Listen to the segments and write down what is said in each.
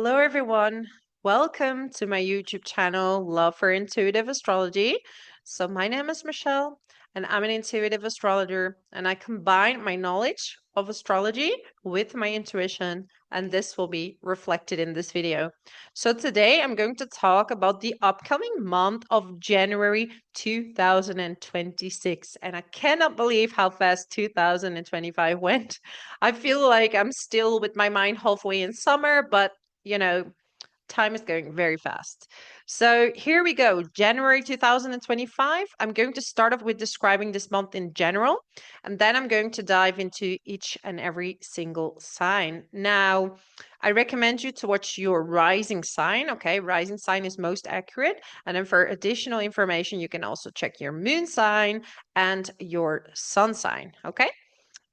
Hello, everyone. Welcome to my YouTube channel, Love for Intuitive Astrology. So, my name is Michelle, and I'm an intuitive astrologer, and I combine my knowledge of astrology with my intuition, and this will be reflected in this video. So, today I'm going to talk about the upcoming month of January 2026, and I cannot believe how fast 2025 went. I feel like I'm still with my mind halfway in summer, but time is going very fast. So here we go. January 2025. I'm going to start off with describing this month in general, and then I'm going to dive into each and every single sign. Now, I recommend you to watch your rising sign. Okay, rising sign is most accurate. And then for additional information, you can also check your moon sign and your sun sign. Okay.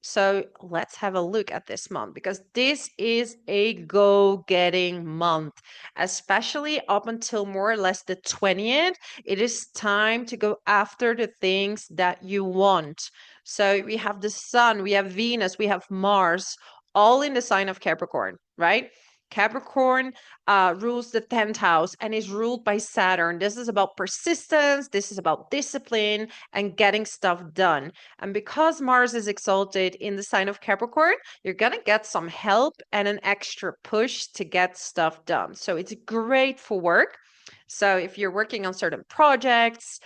So let's have a look at this month because this is a go-getting month, especially up until more or less the 20th. It is time to go after the things that you want. So we have the sun, we have Venus, we have Mars, all in the sign of Capricorn, right? Capricorn rules the 10th house and is ruled by Saturn. This is about persistence, this is about discipline and getting stuff done. And because Mars is exalted in the sign of Capricorn, you're going to get some help and an extra push to get stuff done. So it's great for work. So if you're working on certain projects,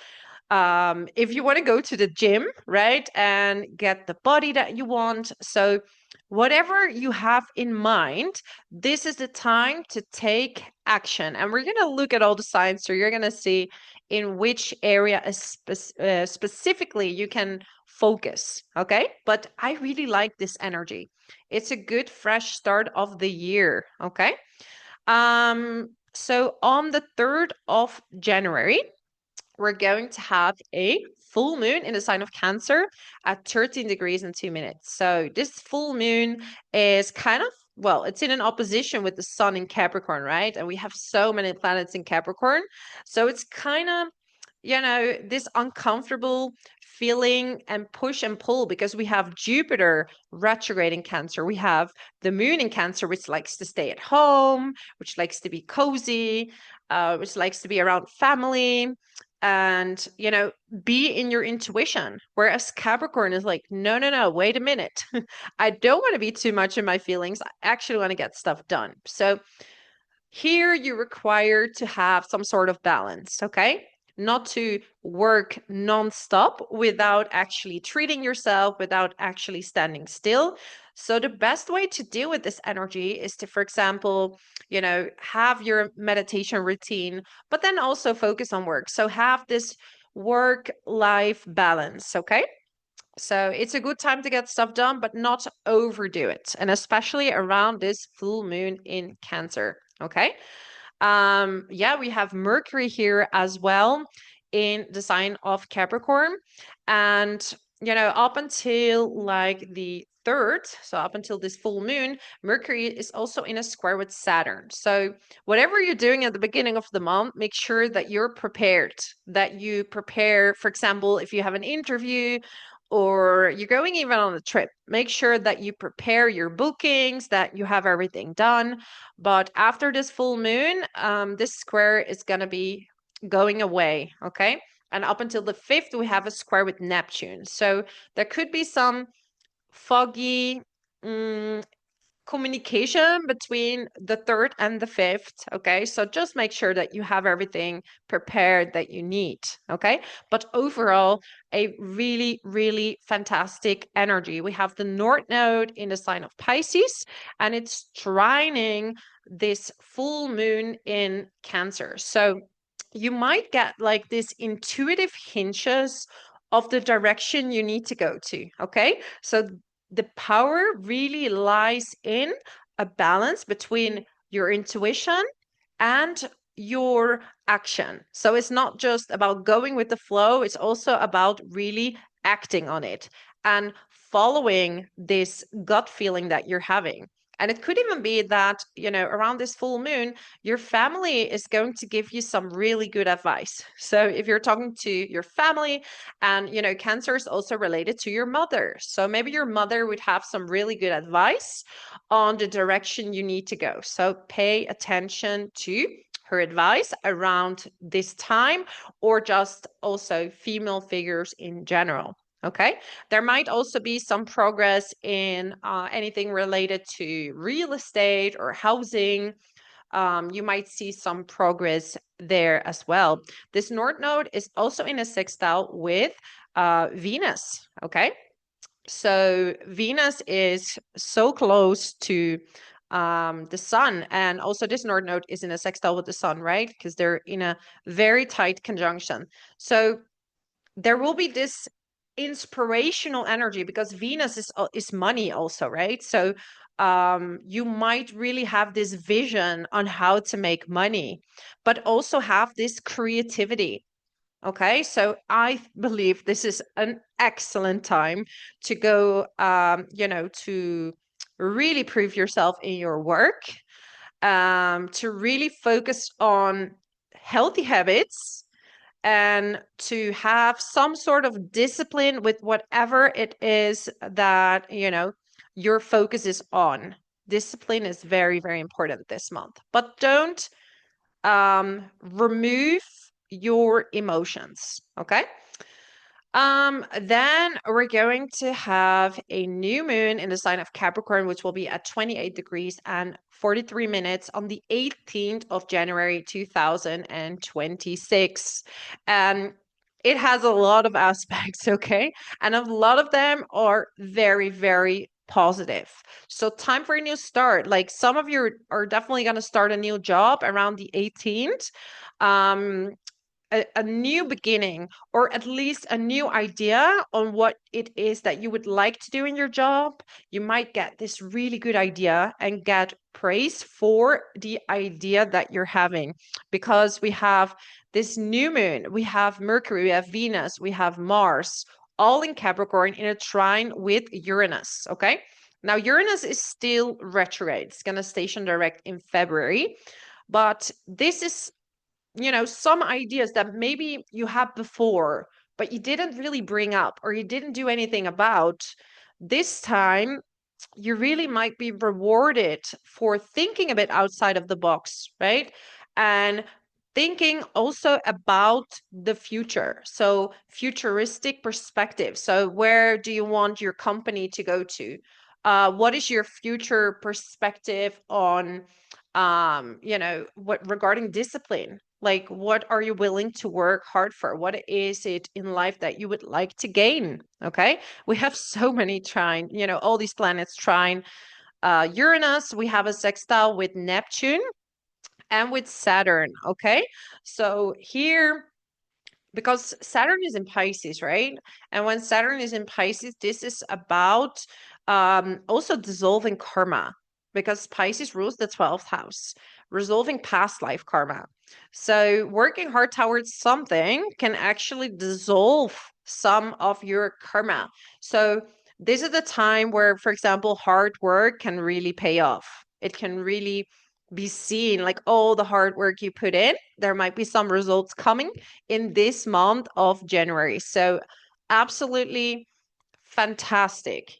if you want to go to the gym, right, and get the body that you want. So whatever you have in mind, this is the time to take action. And we're going to look at all the signs. So you're going to see in which area specifically you can focus. Okay. But I really like this energy. It's a good, fresh start of the year. Okay. So on the 3rd of January, we're going to have a full moon in the sign of Cancer at 13 degrees and 2 minutes. So this full moon is kind of, well, it's in an opposition with the sun in Capricorn, right? And we have so many planets in Capricorn. So it's kind of, this uncomfortable feeling and push and pull because we have Jupiter retrograde in Cancer. We have the moon in Cancer, which likes to stay at home, which likes to be cozy, which likes to be around family and be in your intuition, whereas Capricorn is like, no, wait a minute. I don't want to be too much in my feelings. I actually want to get stuff done. So here you require to have some sort of balance, okay? Not to work nonstop without actually treating yourself, without actually standing still. So the best way to deal with this energy is to, for example, have your meditation routine, but then also focus on work. So have this work-life balance, okay? So it's a good time to get stuff done, but not overdo it. And especially around this full moon in Cancer, okay? Yeah, we have Mercury here as well in the sign of Capricorn. And, up until like the 3rd, so up until this full moon, Mercury is also in a square with Saturn. So whatever you're doing at the beginning of the month, make sure that you're prepared, that you prepare, for example, if you have an interview or you're going even on a trip, make sure that you prepare your bookings, that you have everything done. But after this full moon, this square is going to be going away, okay? And up until the 5th, we have a square with Neptune. So there could be some foggy communication between the 3rd and the 5th, okay? So just make sure that you have everything prepared that you need, okay? But overall, a really, really fantastic energy. We have the North Node in the sign of Pisces, and it's trining this full moon in Cancer. So you might get like this intuitive hinges of the direction you need to go to, okay? So the power really lies in a balance between your intuition and your action. So it's not just about going with the flow, it's also about really acting on it and following this gut feeling that you're having. And it could even be that, around this full moon, your family is going to give you some really good advice. So if you're talking to your family, and, Cancer is also related to your mother. So maybe your mother would have some really good advice on the direction you need to go. So pay attention to her advice around this time, or just also female figures in general. Okay. There might also be some progress in anything related to real estate or housing. You might see some progress there as well. This North Node is also in a sextile with Venus. Okay. So Venus is so close to the sun, and also this North Node is in a sextile with the sun, right? Because they're in a very tight conjunction. So there will be this inspirational energy, because Venus is money also, right? So you might really have this vision on how to make money, but also have this creativity. Okay, so I believe this is an excellent time to go, to really prove yourself in your work, to really focus on healthy habits, and to have some sort of discipline with whatever it is that, your focus is on. Discipline is very, very important this month, but don't remove your emotions. Okay. Then we're going to have a new moon in the sign of Capricorn, which will be at 28 degrees and 43 minutes on the 18th of January 2026. And it has a lot of aspects, okay? And a lot of them are very, very positive. So time for a new start. Like, some of you are definitely going to start a new job around the 18th. A new beginning, or at least a new idea on what it is that you would like to do in your job. You might get this really good idea and get praise for the idea that you're having, because we have this new moon, we have Mercury, we have Venus, we have Mars, all in Capricorn in a trine with Uranus. Okay. Now, Uranus is still retrograde. It's going to station direct in February. But this is, some ideas that maybe you had before, but you didn't really bring up or you didn't do anything about. This time, you really might be rewarded for thinking a bit outside of the box, right? And thinking also about the future. So, futuristic perspective. So, where do you want your company to go to? What is your future perspective on, what regarding discipline? Like, what are you willing to work hard for? What is it in life that you would like to gain? Okay. We have so many trine, all these planets trine Uranus. We have a sextile with Neptune and with Saturn. Okay. So here, because Saturn is in Pisces, right? And when Saturn is in Pisces, this is about also dissolving karma, because Pisces rules the 12th house, resolving past life karma. So working hard towards something can actually dissolve some of your karma. So this is the time where, for example, hard work can really pay off. It can really be seen, like all the hard work you put in, there might be some results coming in this month of January. So absolutely fantastic,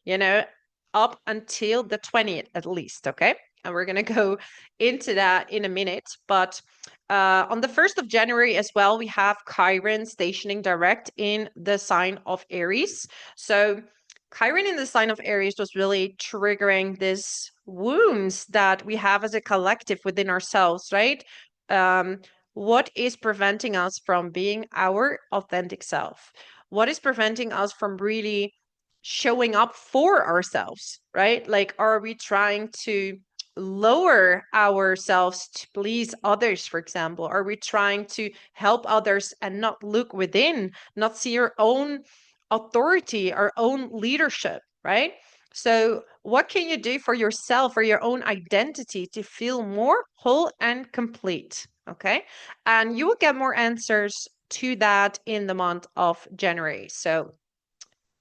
up until the 20th at least. Okay. And we're going to go into that in a minute. But on the 1st of January as well, we have Chiron stationing direct in the sign of Aries. So Chiron in the sign of Aries was really triggering this wounds that we have as a collective within ourselves, right? What is preventing us from being our authentic self? What is preventing us from really showing up for ourselves, right? Like, are we trying to lower ourselves to please others, for example? Are we trying to help others and not look within, not see our own authority, our own leadership, right? So, what can you do for yourself, for your own identity, to feel more whole and complete? Okay. And you will get more answers to that in the month of January. So,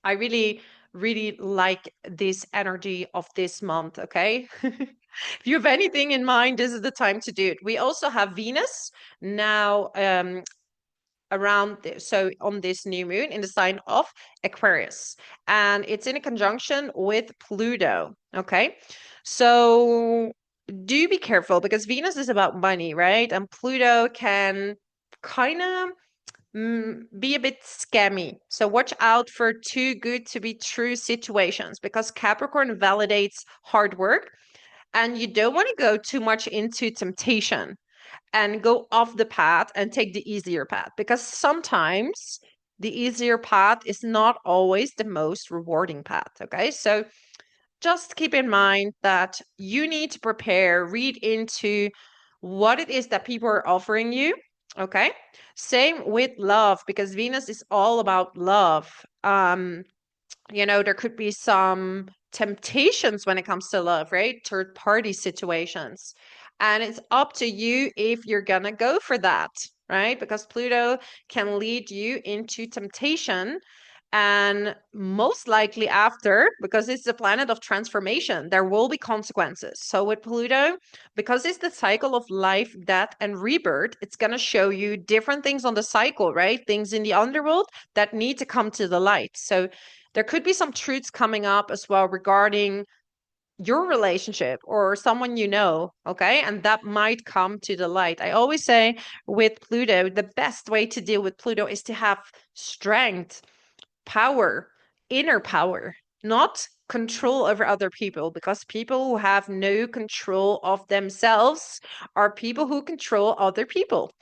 I really really like this energy of this month, okay? If you have anything in mind, this is the time to do it. We also have Venus now so on this new moon in the sign of Aquarius, and it's in a conjunction with Pluto, okay? So do be careful because Venus is about money, right? And Pluto can kind of be a bit scammy. So watch out for too good to be true situations because Capricorn validates hard work, and you don't want to go too much into temptation and go off the path and take the easier path because sometimes the easier path is not always the most rewarding path. Okay. So just keep in mind that you need to prepare, read into what it is that people are offering you. Okay. Same with love because Venus is all about love. There could be some temptations when it comes to love, right? Third party situations. And it's up to you if you're going to go for that, right? Because Pluto can lead you into temptation. And most likely after, because it's the planet of transformation, there will be consequences. So with Pluto, because it's the cycle of life, death, and rebirth, it's going to show you different things on the cycle, right? Things in the underworld that need to come to the light. So there could be some truths coming up as well regarding your relationship or someone you know, okay? And that might come to the light. I always say with Pluto, the best way to deal with Pluto is to have strength, power, inner power, not control over other people, because people who have no control of themselves are people who control other people.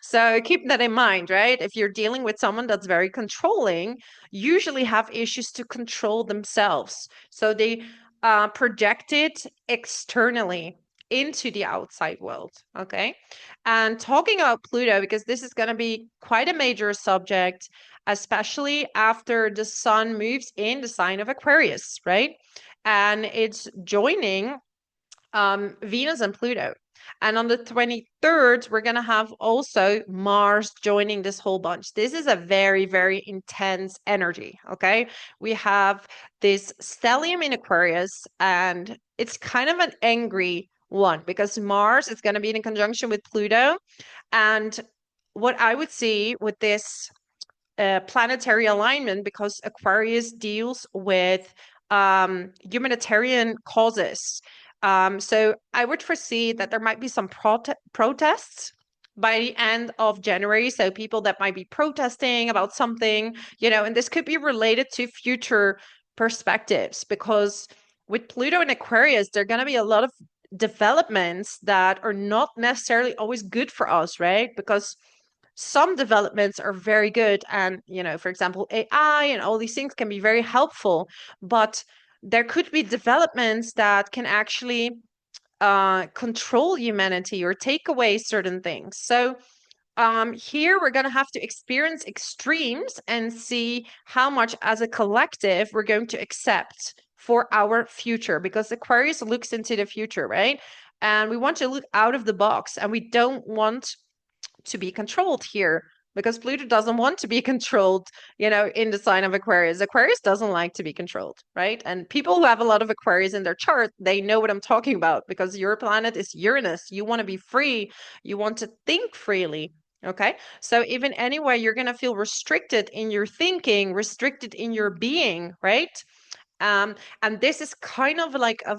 So keep that in mind, right? If you're dealing with someone that's very controlling, usually have issues to control themselves. So they project it externally into the outside world. Okay. And talking about Pluto, because this is going to be quite a major subject, especially after the sun moves in the sign of Aquarius, right? And it's joining Venus and Pluto. And on the 23rd, we're going to have also Mars joining this whole bunch. This is a very, very intense energy. Okay. We have this stellium in Aquarius, and it's kind of an angry one because Mars is going to be in conjunction with Pluto. And what I would see with this planetary alignment, because Aquarius deals with humanitarian causes. So I would foresee that there might be some protests by the end of January. So people that might be protesting about something, and this could be related to future perspectives because with Pluto and Aquarius, there are going to be a lot of developments that are not necessarily always good for us, right? Because some developments are very good and for example AI and all these things can be very helpful, but there could be developments that can actually control humanity or take away certain things. So here we're going to have to experience extremes and see how much as a collective we're going to accept for our future, because Aquarius looks into the future, right? And we want to look out of the box, and we don't want to be controlled here because Pluto doesn't want to be controlled, in the sign of Aquarius. Aquarius doesn't like to be controlled, right? And people who have a lot of Aquarius in their chart, they know what I'm talking about because your planet is Uranus. You want to be free. You want to think freely. Okay. So even anyway, you're going to feel restricted in your thinking, restricted in your being, right? And this is kind of like a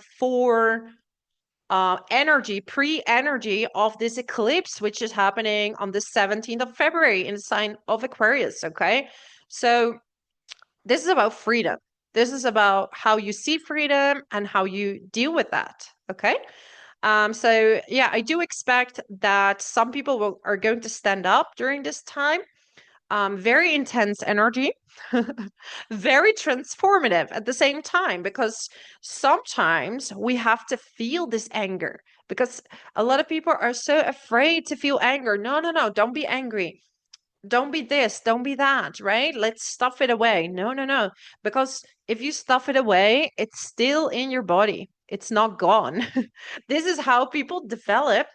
pre-energy of this eclipse, which is happening on the 17th of February in the sign of Aquarius. Okay. So this is about freedom. This is about how you see freedom and how you deal with that. Okay. So yeah, I do expect that some people are going to stand up during this time. Very intense energy, very transformative at the same time, because sometimes we have to feel this anger because a lot of people are so afraid to feel anger. No, no, no, don't be angry. Don't be this, don't be that, right? Let's stuff it away. No, no, no. Because if you stuff it away, it's still in your body. It's not gone. This is how people develop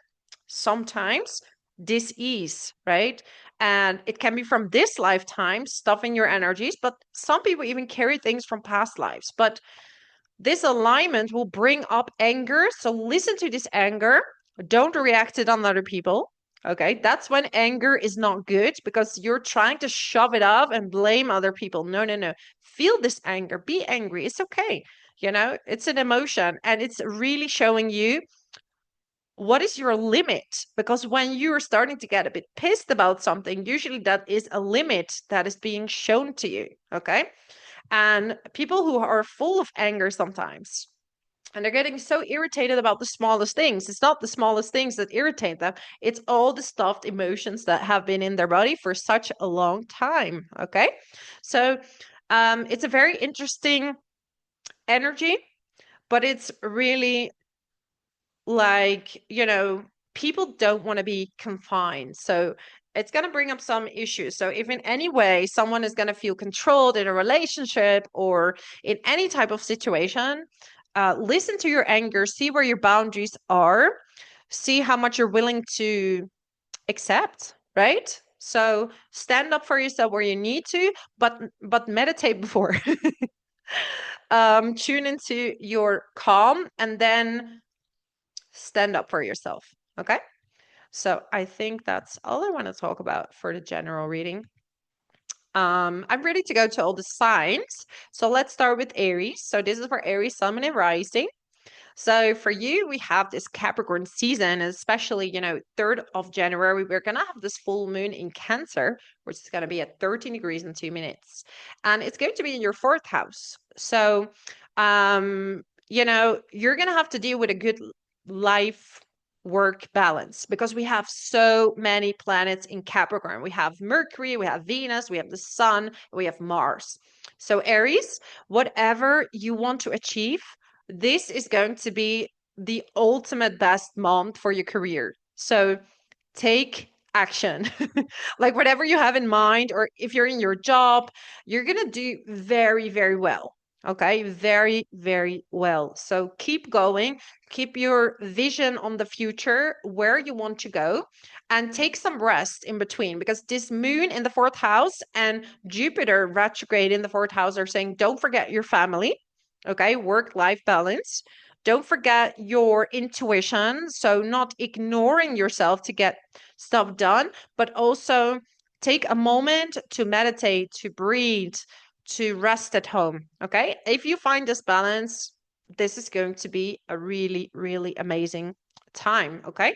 sometimes dis-ease, right? And it can be from this lifetime, stuffing your energies, but some people even carry things from past lives. But this alignment will bring up anger. So listen to this anger. Don't react it on other people. Okay, that's when anger is not good because you're trying to shove it off and blame other people. No, no, no. Feel this anger. Be angry. It's okay. You know, it's an emotion and it's really showing you what is your limit? Because when you're starting to get a bit pissed about something, usually that is a limit that is being shown to you. Okay. And people who are full of anger sometimes, and they're getting so irritated about the smallest things. It's not the smallest things that irritate them. It's all the stuffed emotions that have been in their body for such a long time. Okay. So it's a very interesting energy, but it's really like, people don't want to be confined. So it's going to bring up some issues. So if in any way someone is going to feel controlled in a relationship or in any type of situation, listen to your anger, see where your boundaries are, see how much you're willing to accept, right? So stand up for yourself where you need to, but meditate before. Tune into your calm and then stand up for yourself. Okay. So I think that's all I want to talk about for the general reading. I'm ready to go to all the signs. So let's start with Aries. So this is for Aries, Sun, and Rising. So for you, we have this Capricorn season, especially, 3rd of January, we're going to have this full moon in Cancer, which is going to be at 13 degrees and 2 minutes. And it's going to be in your 4th house. So, you're going to have to deal with a good life work balance because we have so many planets in Capricorn. We have Mercury, we have Venus, we have the Sun, we have Mars. So Aries, whatever you want to achieve, this is going to be the ultimate best month for your career. So take action. Like whatever you have in mind, or if you're in your job, you're going to do very, very well. Okay, very, very well. So keep going, keep your vision on the future, where you want to go, and take some rest in between because this moon in the 4th house and Jupiter retrograde in the 4th house are saying, don't forget your family. Okay, work-life balance. Don't forget your intuition. So, not ignoring yourself to get stuff done, but also take a moment to meditate, to breathe, to rest at home. Okay. If you find this balance, this is going to be a really, really amazing time. Okay.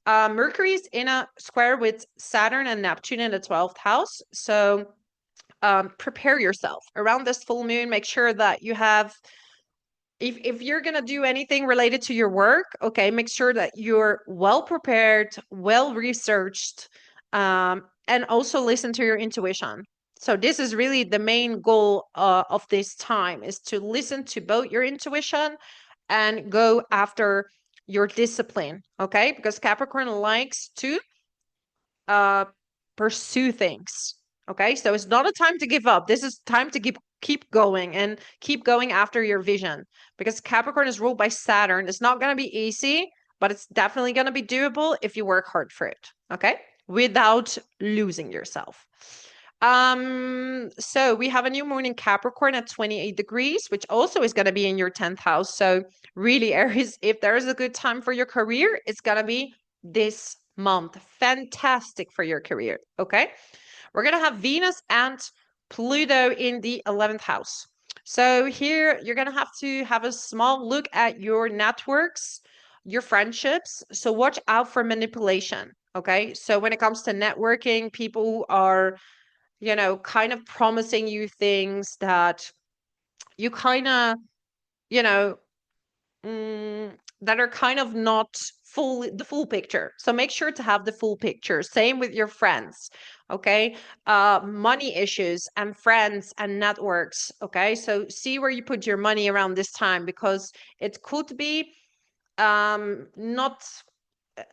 Mercury is in a square with Saturn and Neptune in the 12th house. So, prepare yourself around this full moon. Make sure that you have, if you're going to do anything related to your work, okay, make sure that you're well prepared, well researched, and also listen to your intuition. So this is really the main goal of this time, is to listen to both your intuition and go after your discipline. Okay, because Capricorn likes to pursue things. Okay, so it's not a time to give up. This is time to keep going and keep going after your vision, because Capricorn is ruled by Saturn. It's not going to be easy, but it's definitely going to be doable if you work hard for it. Okay, without losing yourself. So we have a new moon in Capricorn at 28 degrees, which also is going to be in your 10th house. So really, Aries, if there is a good time for your career, it's going to be this month. Fantastic for your career. Okay. We're going to have Venus and Pluto in the 11th house. So here you're going to have a small look at your networks, your friendships. So watch out for manipulation. Okay. So when it comes to networking, people who are, kind of promising you things that you kind of, you know, that are kind of not the full picture. So make sure to have the full picture. Same with your friends. Okay. Money issues and friends and networks. Okay. So see where you put your money around this time, because it could be not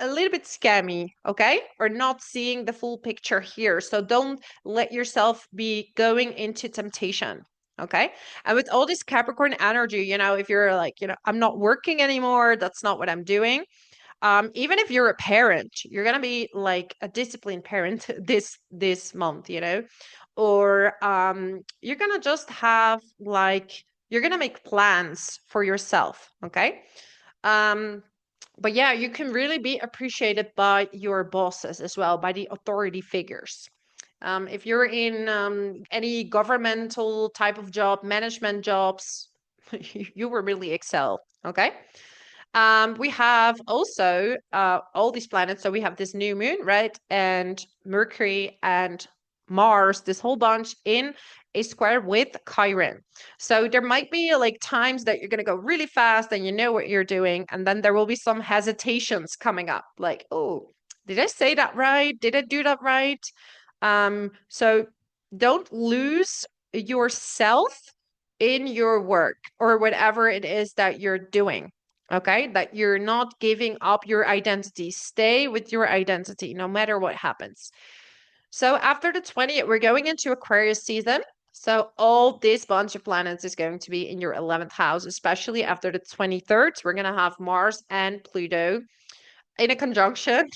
a little bit scammy, okay, or not seeing the full picture here. So don't let yourself be going into temptation. Okay. And with all this Capricorn energy, if you're like, I'm not working anymore, that's not what I'm doing. Even if you're a parent, you're gonna be like a disciplined parent this month, you know, or you're gonna just have like you're gonna make plans for yourself, okay? Um, but yeah, you can really be appreciated by your bosses as well, by the authority figures. If you're in any governmental type of job, management jobs, you will really excel. Okay. We have also all these planets. So we have this new moon, right? And Mercury and Mars, this whole bunch in a square with Chiron. So there might be like times that you're going to go really fast and you know what you're doing. And then there will be some hesitations coming up like, oh, did I say that right? Did I do that right? So don't lose yourself in your work or whatever it is that you're doing. Okay, that you're not giving up your identity. Stay with your identity no matter what happens. So after the 20th, we're going into Aquarius season. So all this bunch of planets is going to be in your 11th house, especially after the 23rd. We're going to have Mars and Pluto in a conjunction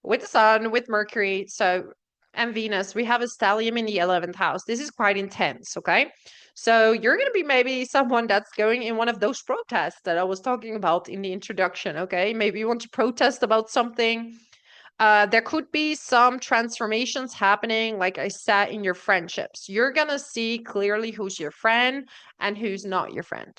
with the Sun, with Mercury, so and Venus. We have a stellium in the 11th house. This is quite intense, okay? So you're going to be maybe someone that's going in one of those protests that I was talking about in the introduction, okay? Maybe you want to protest about something. There could be some transformations happening, like I said, in your friendships. You're going to see clearly who's your friend and who's not your friend.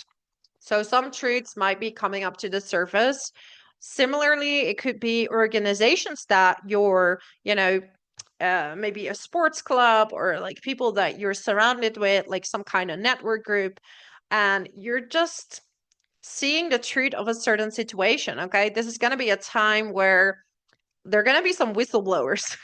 So some truths might be coming up to the surface. Similarly, it could be organizations that you're, you know, maybe a sports club or like people that you're surrounded with, like some kind of network group, and you're just seeing the truth of a certain situation. Okay. This is going to be a time where there are going to be some whistleblowers,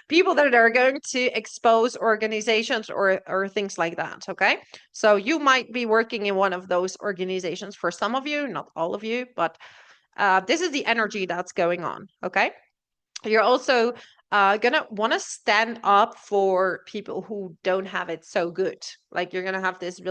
people that are going to expose organizations or things like that. Okay. So you might be working in one of those organizations for some of you, not all of you, but this is the energy that's going on. Okay. You're also gonna want to stand up for people who don't have it so good. Like you're gonna have this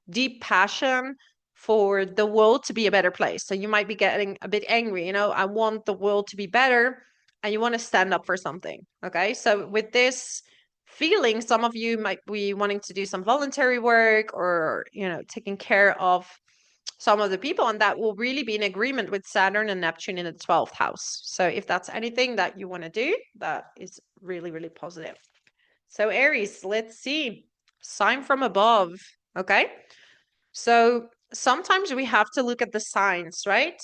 deep passion for the world to be a better place. So you might be getting a bit angry, you know, I want the world to be better, and you want to stand up for something. Okay. So with this feeling, some of you might be wanting to do some voluntary work or, you know, taking care of some of the people, and that will really be in agreement with Saturn and Neptune in the 12th house. So if that's anything that you want to do, that is really, really positive. So Aries, let's see. Sign from above. Okay. So sometimes we have to look at the signs, right?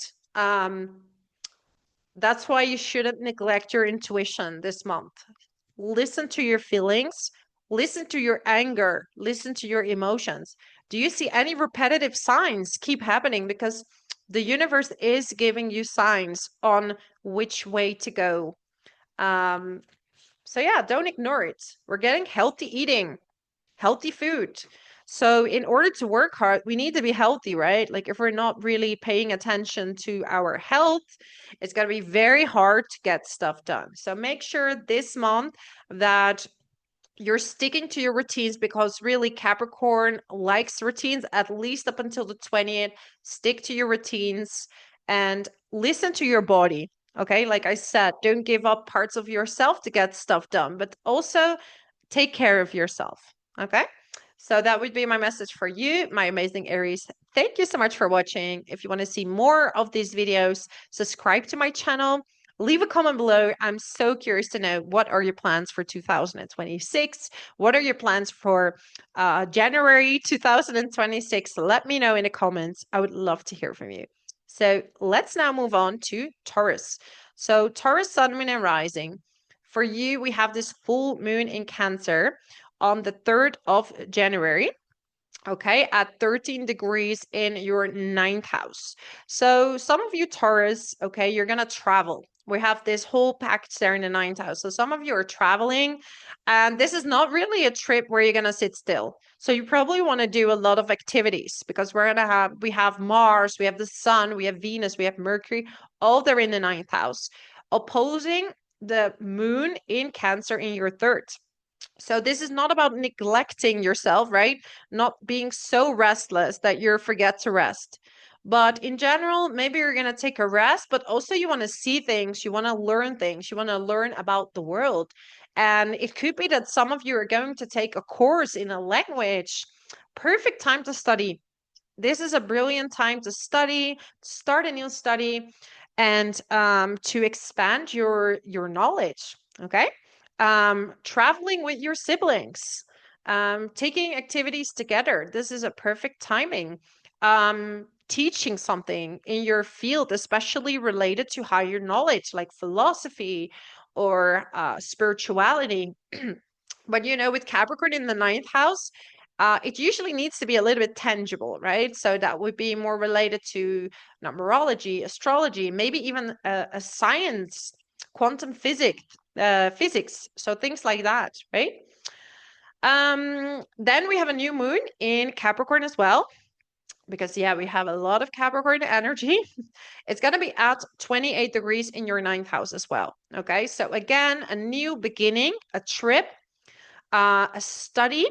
That's why you shouldn't neglect your intuition this month. Listen to your feelings, listen to your anger, listen to your emotions. Do you see any repetitive signs keep happening? Because the universe is giving you signs on which way to go. Um, so, yeah, don't ignore it. We're getting healthy eating, healthy food. So, in order to work hard, we need to be healthy, right? Like, if we're not really paying attention to our health, it's going to be very hard to get stuff done. So, make sure this month that you're sticking to your routines, because really Capricorn likes routines at least up until the 20th. Stick to your routines and listen to your body. Okay. Like I said, don't give up parts of yourself to get stuff done, but also take care of yourself. Okay. So that would be my message for you, my amazing Aries. Thank you so much for watching. If you want to see more of these videos, subscribe to my channel. Leave a comment below. I'm so curious to know, what are your plans for 2026? What are your plans for January 2026? Let me know in the comments. I would love to hear from you. So let's now move on to Taurus. So Taurus, Sun, Moon, and Rising. For you, we have this full moon in Cancer on the 3rd of January. Okay, at 13 degrees in your 9th house. So some of you Taurus, okay, you're gonna travel. We have this whole package there in the 9th house. So some of you are traveling, and this is not really a trip where you're gonna sit still. So you probably want to do a lot of activities, because we have Mars, we have the Sun, we have Venus, we have Mercury, all there in the 9th house, opposing the moon in Cancer in your 3rd. So this is not about neglecting yourself, right? Not being so restless that you forget to rest. But in general, maybe you're going to take a rest, but also you want to see things, you want to learn things, you want to learn about the world. And it could be that some of you are going to take a course in a language. Perfect time to study. This is a brilliant time to study, start a new study, and to expand your knowledge. Okay, traveling with your siblings, taking activities together. This is a perfect timing. Teaching something in your field, especially related to higher knowledge, like philosophy or spirituality. But with Capricorn in the ninth house, it usually needs to be a little bit tangible, right? So that would be more related to numerology, astrology, maybe even a science, quantum physics. So things like that, right? Then we have a new moon in Capricorn as well, because we have a lot of Capricorn energy. It's going to be at 28 degrees in your ninth house as well. Okay, so again, a new beginning, a trip, a study.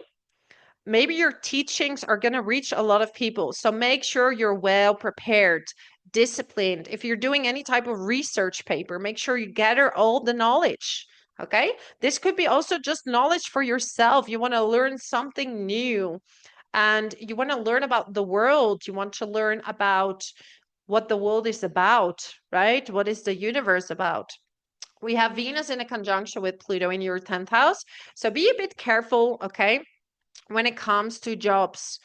Maybe your teachings are going to reach a lot of people. So make sure you're well prepared, disciplined. If you're doing any type of research paper, make sure you gather all the knowledge. Okay. This could be also just knowledge for yourself. You want to learn something new and you want to learn about the world. You want to learn about what the world is about, right? What is the universe about? We have Venus in a conjunction with Pluto in your 10th house. So be a bit careful, okay, when it comes to jobs.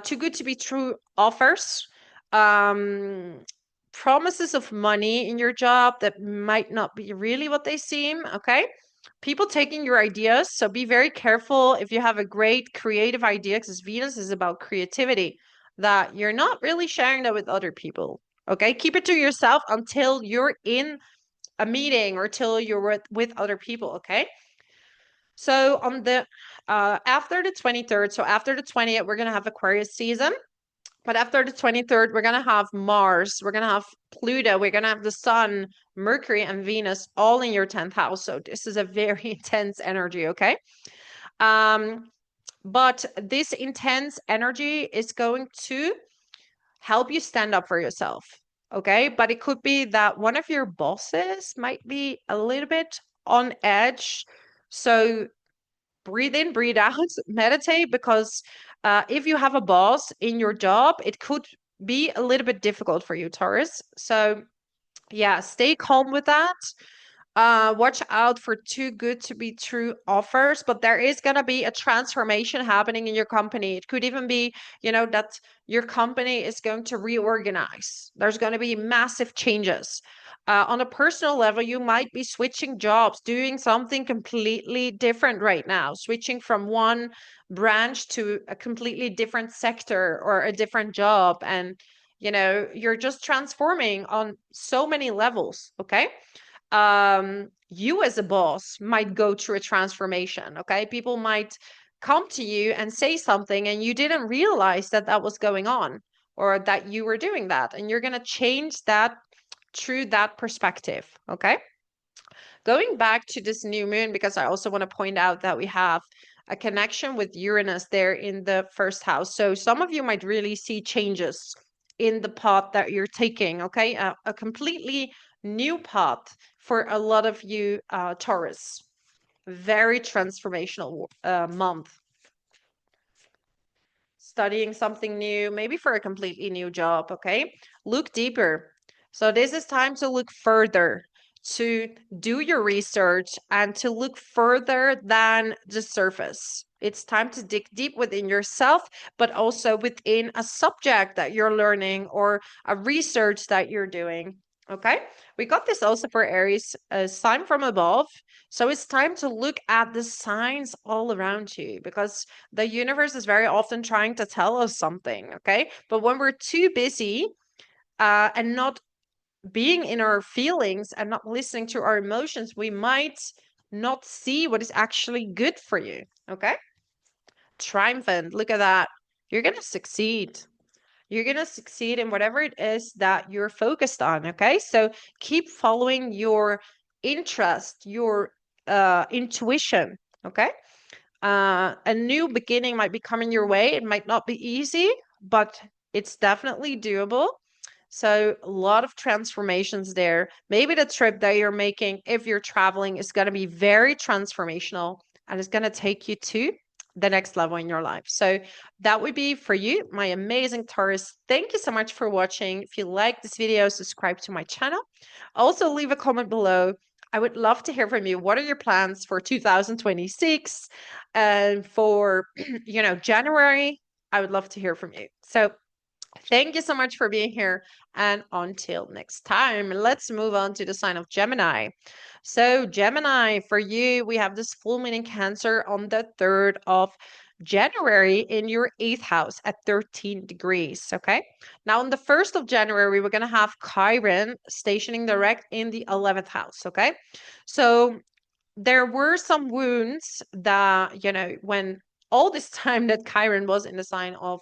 Too good to be true offers, um, promises of money in your job that might not be really what they seem, okay? People taking your ideas, so be very careful if you have a great creative idea, because Venus is about creativity, that you're not really sharing that with other people, okay? Keep it to yourself until you're in a meeting or till you're with other people, okay? So on the after the 23rd, so after the 20th, we're gonna have Aquarius season. But after the 23rd, we're gonna have Mars, we're gonna have Pluto, we're gonna have the Sun, Mercury, and Venus all in your 10th house. So this is a very intense energy, okay? But this intense energy is going to help you stand up for yourself, okay? But it could be that one of your bosses might be a little bit on edge. So breathe in, breathe out, meditate, because if you have a boss in your job, it could be a little bit difficult for you, Taurus. So, yeah, stay calm with that. Watch out for too good to be true offers, but there is going to be a transformation happening in your company. It could even be, that your company is going to reorganize. There's going to be massive changes. On a personal level, you might be switching jobs, doing something completely different right now, switching from one branch to a completely different sector or a different job. And, you're just transforming on so many levels. Okay. You as a boss might go through a transformation. Okay. People might come to you and say something and you didn't realize that that was going on or that you were doing that. And you're going to change that through that perspective. Okay. Going back to this new moon, because I also want to point out that we have a connection with Uranus there in the first house. So some of you might really see changes in the path that you're taking. Okay. A completely new path for a lot of you, Taurus. Very transformational month. Studying something new, maybe for a completely new job, okay? Look deeper. So this is time to look further, to do your research and to look further than the surface. It's time to dig deep within yourself, but also within a subject that you're learning or a research that you're doing. Okay, we got this also for Aries, a sign from above. So it's time to look at the signs all around you because the universe is very often trying to tell us something. Okay, but when we're too busy and not being in our feelings and not listening to our emotions, we might not see what is actually good for you. Okay, triumphant. Look at that. You're gonna succeed. You're going to succeed in whatever it is that you're focused on. Okay. So keep following your interest, your intuition. Okay. A new beginning might be coming your way. It might not be easy, but It's definitely doable. So a lot of transformations there. Maybe the trip that you're making, if you're traveling, is going to be very transformational and it's going to take you to the next level in your life. So that would be for you, my amazing Taurus. Thank you so much for watching. If you like this video, subscribe to my channel. Also leave a comment below. I would love to hear from you. What are your plans for 2026 and for, January? I would love to hear from you. So thank you so much for being here. And until next time, let's move on to the sign of Gemini. So, Gemini, for you, we have this full moon in Cancer on the 3rd of January in your 8th house at 13 degrees. Okay. Now, on the 1st of January, we're going to have Chiron stationing direct in the 11th house. Okay. So, there were some wounds that, when all this time that Chiron was in the sign of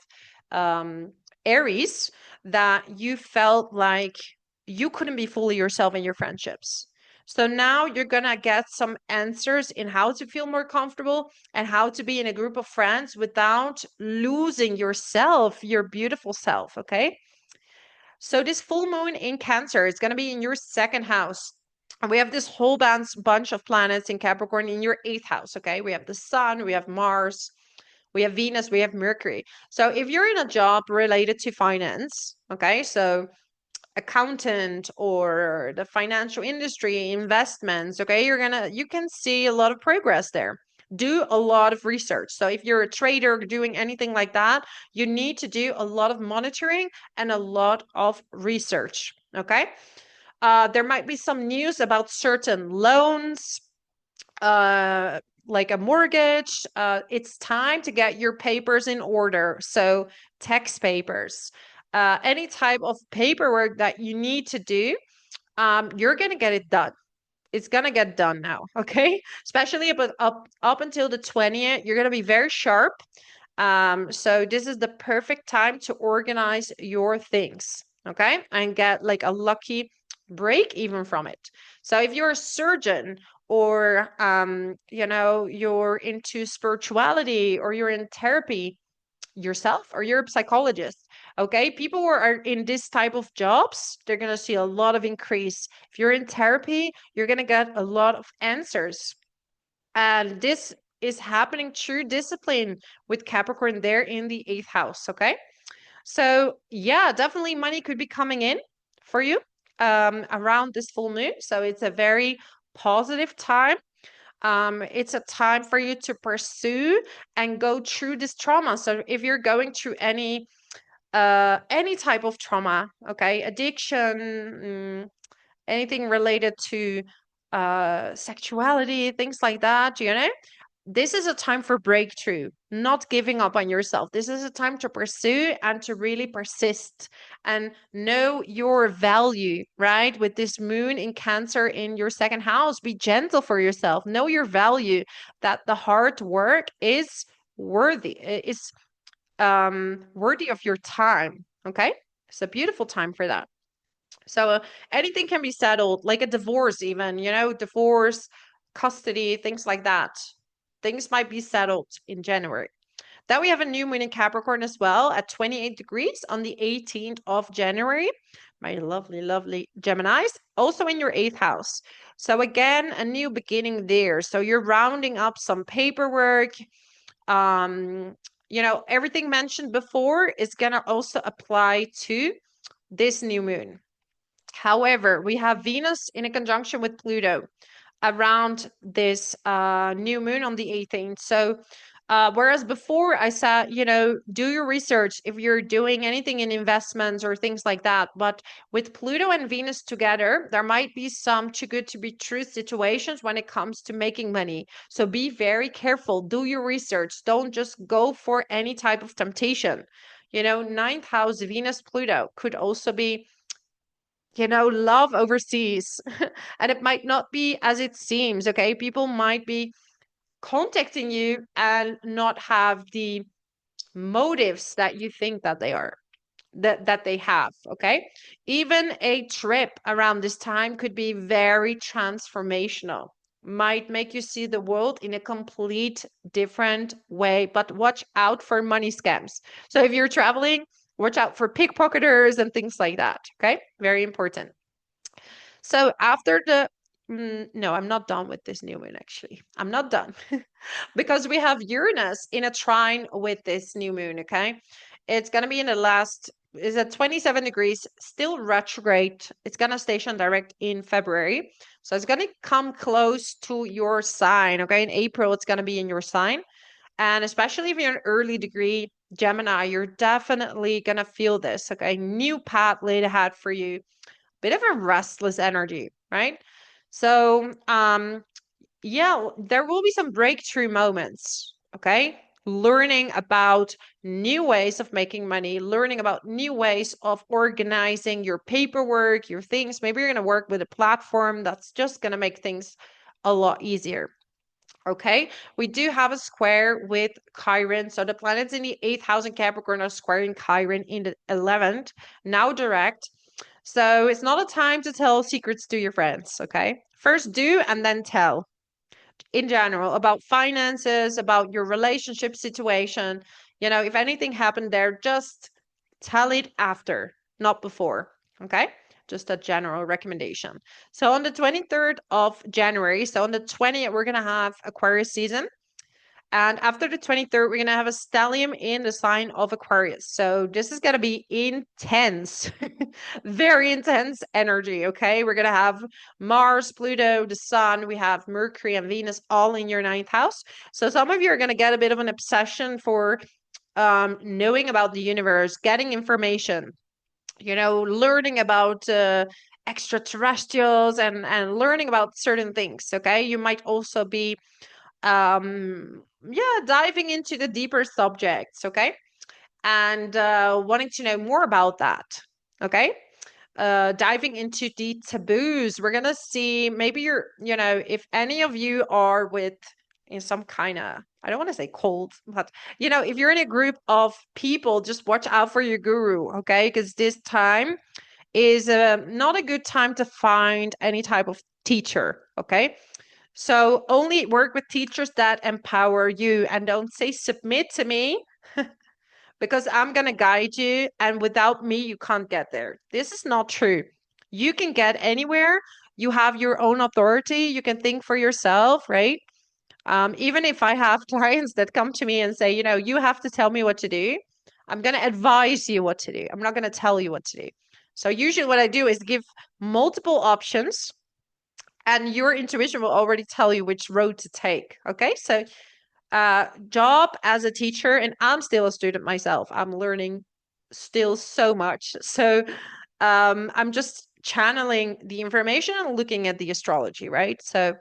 um, Aries, that you felt like you couldn't be fully yourself in your friendships. So now you're going to get some answers in how to feel more comfortable and how to be in a group of friends without losing yourself, your beautiful self. Okay. So this full moon in Cancer is going to be in your 2nd house. And we have this whole bunch of planets in Capricorn in your 8th house. Okay. We have the sun, we have Mars, we have Venus, we have Mercury. So if you're in a job related to finance, okay, so accountant or the financial industry, investments, okay, you can see a lot of progress there. Do a lot of research. So if you're a trader doing anything like that, you need to do a lot of monitoring and a lot of research. Okay. There might be some news about certain loans, like a mortgage. It's time to get your papers in order. So tax papers, any type of paperwork that you need to do, you're going to get it done. It's going to get done now. Okay. Especially up until the 20th, you're going to be very sharp. So this is the perfect time to organize your things. Okay. And get like a lucky break even from it. So if you're a surgeon or you're into spirituality or you're in therapy yourself or you're a psychologist, okay, people who are in this type of jobs, they're going to see a lot of increase. If you're in therapy, you're going to get a lot of answers, and this is happening through discipline with Capricorn there in the 8th house. Okay. So yeah, definitely money could be coming in for you around this full moon. So it's a very positive time. It's a time for you to pursue and go through this trauma. So if you're going through any type of trauma, okay, addiction, anything related to sexuality, things like that, this is a time for breakthrough, not giving up on yourself. This is a time to pursue and to really persist and know your value, right? With this moon in Cancer in your 2nd house, be gentle for yourself. Know your value, that the hard work is worthy, is worthy of your time. Okay. It's a beautiful time for that. So anything can be settled, like a divorce, even, divorce, custody, things like that. Things might be settled in January. Then we have a new moon in Capricorn as well at 28 degrees on the 18th of January. My lovely, lovely Geminis, also in your 8th house. So again, a new beginning there. So you're rounding up some paperwork. Everything mentioned before is going to also apply to this new moon. However, we have Venus in a conjunction with Pluto around this new moon on the 18th. So whereas before I said, do your research if you're doing anything in investments or things like that. But with Pluto and Venus together, there might be some too good to be true situations when it comes to making money. So be very careful. Do your research. Don't just go for any type of temptation. 9th house Venus Pluto could also be love overseas. And it might not be as it seems. Okay. People might be contacting you and not have the motives that you think that they are, that they have. Okay. Even a trip around this time could be very transformational, might make you see the world in a complete different way, but watch out for money scams. So if you're traveling, Watch out for pickpocketers and things like that. Okay, very important. So after the no, I'm not done with this new moon actually. I'm not done because we have Uranus in a trine with this new moon, okay? It's going to be in the last is at 27 degrees, still retrograde. It's going to station direct in February. So it's going to come close to your sign, okay? In April it's going to be in your sign. And especially if you're an early degree Gemini, you're definitely going to feel this, okay? New path laid ahead for you. Bit of a restless energy, right? So, yeah, there will be some breakthrough moments, okay? Learning about new ways of making money, learning about new ways of organizing your paperwork, your things. Maybe you're going to work with a platform that's just going to make things a lot easier. Okay, we do have a square with Chiron. So the planets in the 8th house in Capricorn are squaring Chiron in the 11th, now direct. So it's not a time to tell secrets to your friends, okay? First do and then tell in general about finances, about your relationship situation. You know, if anything happened there, just tell it after, not before, okay? Just a general recommendation. So on the 23rd of January, so on the 20th, we're going to have Aquarius season. And after the 23rd, we're going to have a stellium in the sign of Aquarius. So this is going to be intense, very intense energy. Okay. We're going to have Mars, Pluto, the sun. We have Mercury and Venus all in your 9th house. So some of you are going to get a bit of an obsession for knowing about the universe, getting information, you know, learning about extraterrestrials and learning about certain things. Okay. You might also be yeah, diving into the deeper subjects, okay, and wanting to know more about that, okay, diving into the taboos. We're gonna see, maybe you're, you know, if any of you are with in some kind of, I don't want to say cold, but you know, if you're in a group of people, just watch out for your guru, okay, because this time is not a good time to find any type of teacher, okay. So only work with teachers that empower you, and don't say submit to me because I'm going to guide you and without me you can't get there. This is not true. You can get anywhere. You have your own authority. You can think for yourself, right? Even if I have clients that come to me and say, you know, you have to tell me what to do, I'm going to advise you what to do. I'm not going to tell you what to do. So usually what I do is give multiple options and your intuition will already tell you which road to take. Okay, so job as a teacher, and I'm still a student myself. I'm learning still so much. So I'm just channeling the information and looking at the astrology, right? So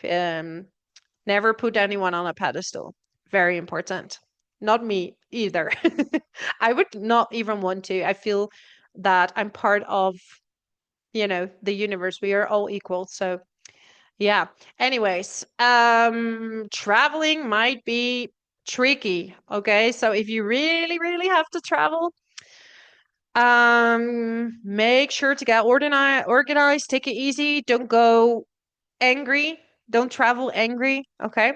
um, never put anyone on a pedestal. Very important. Not me either. I would not even want to. I feel that I'm part of, you know, the universe. We are all equal. So yeah. Anyways, traveling might be tricky. Okay. So if you really, really have to travel, make sure to get organized, take it easy. Don't go angry. Don't travel angry. Okay.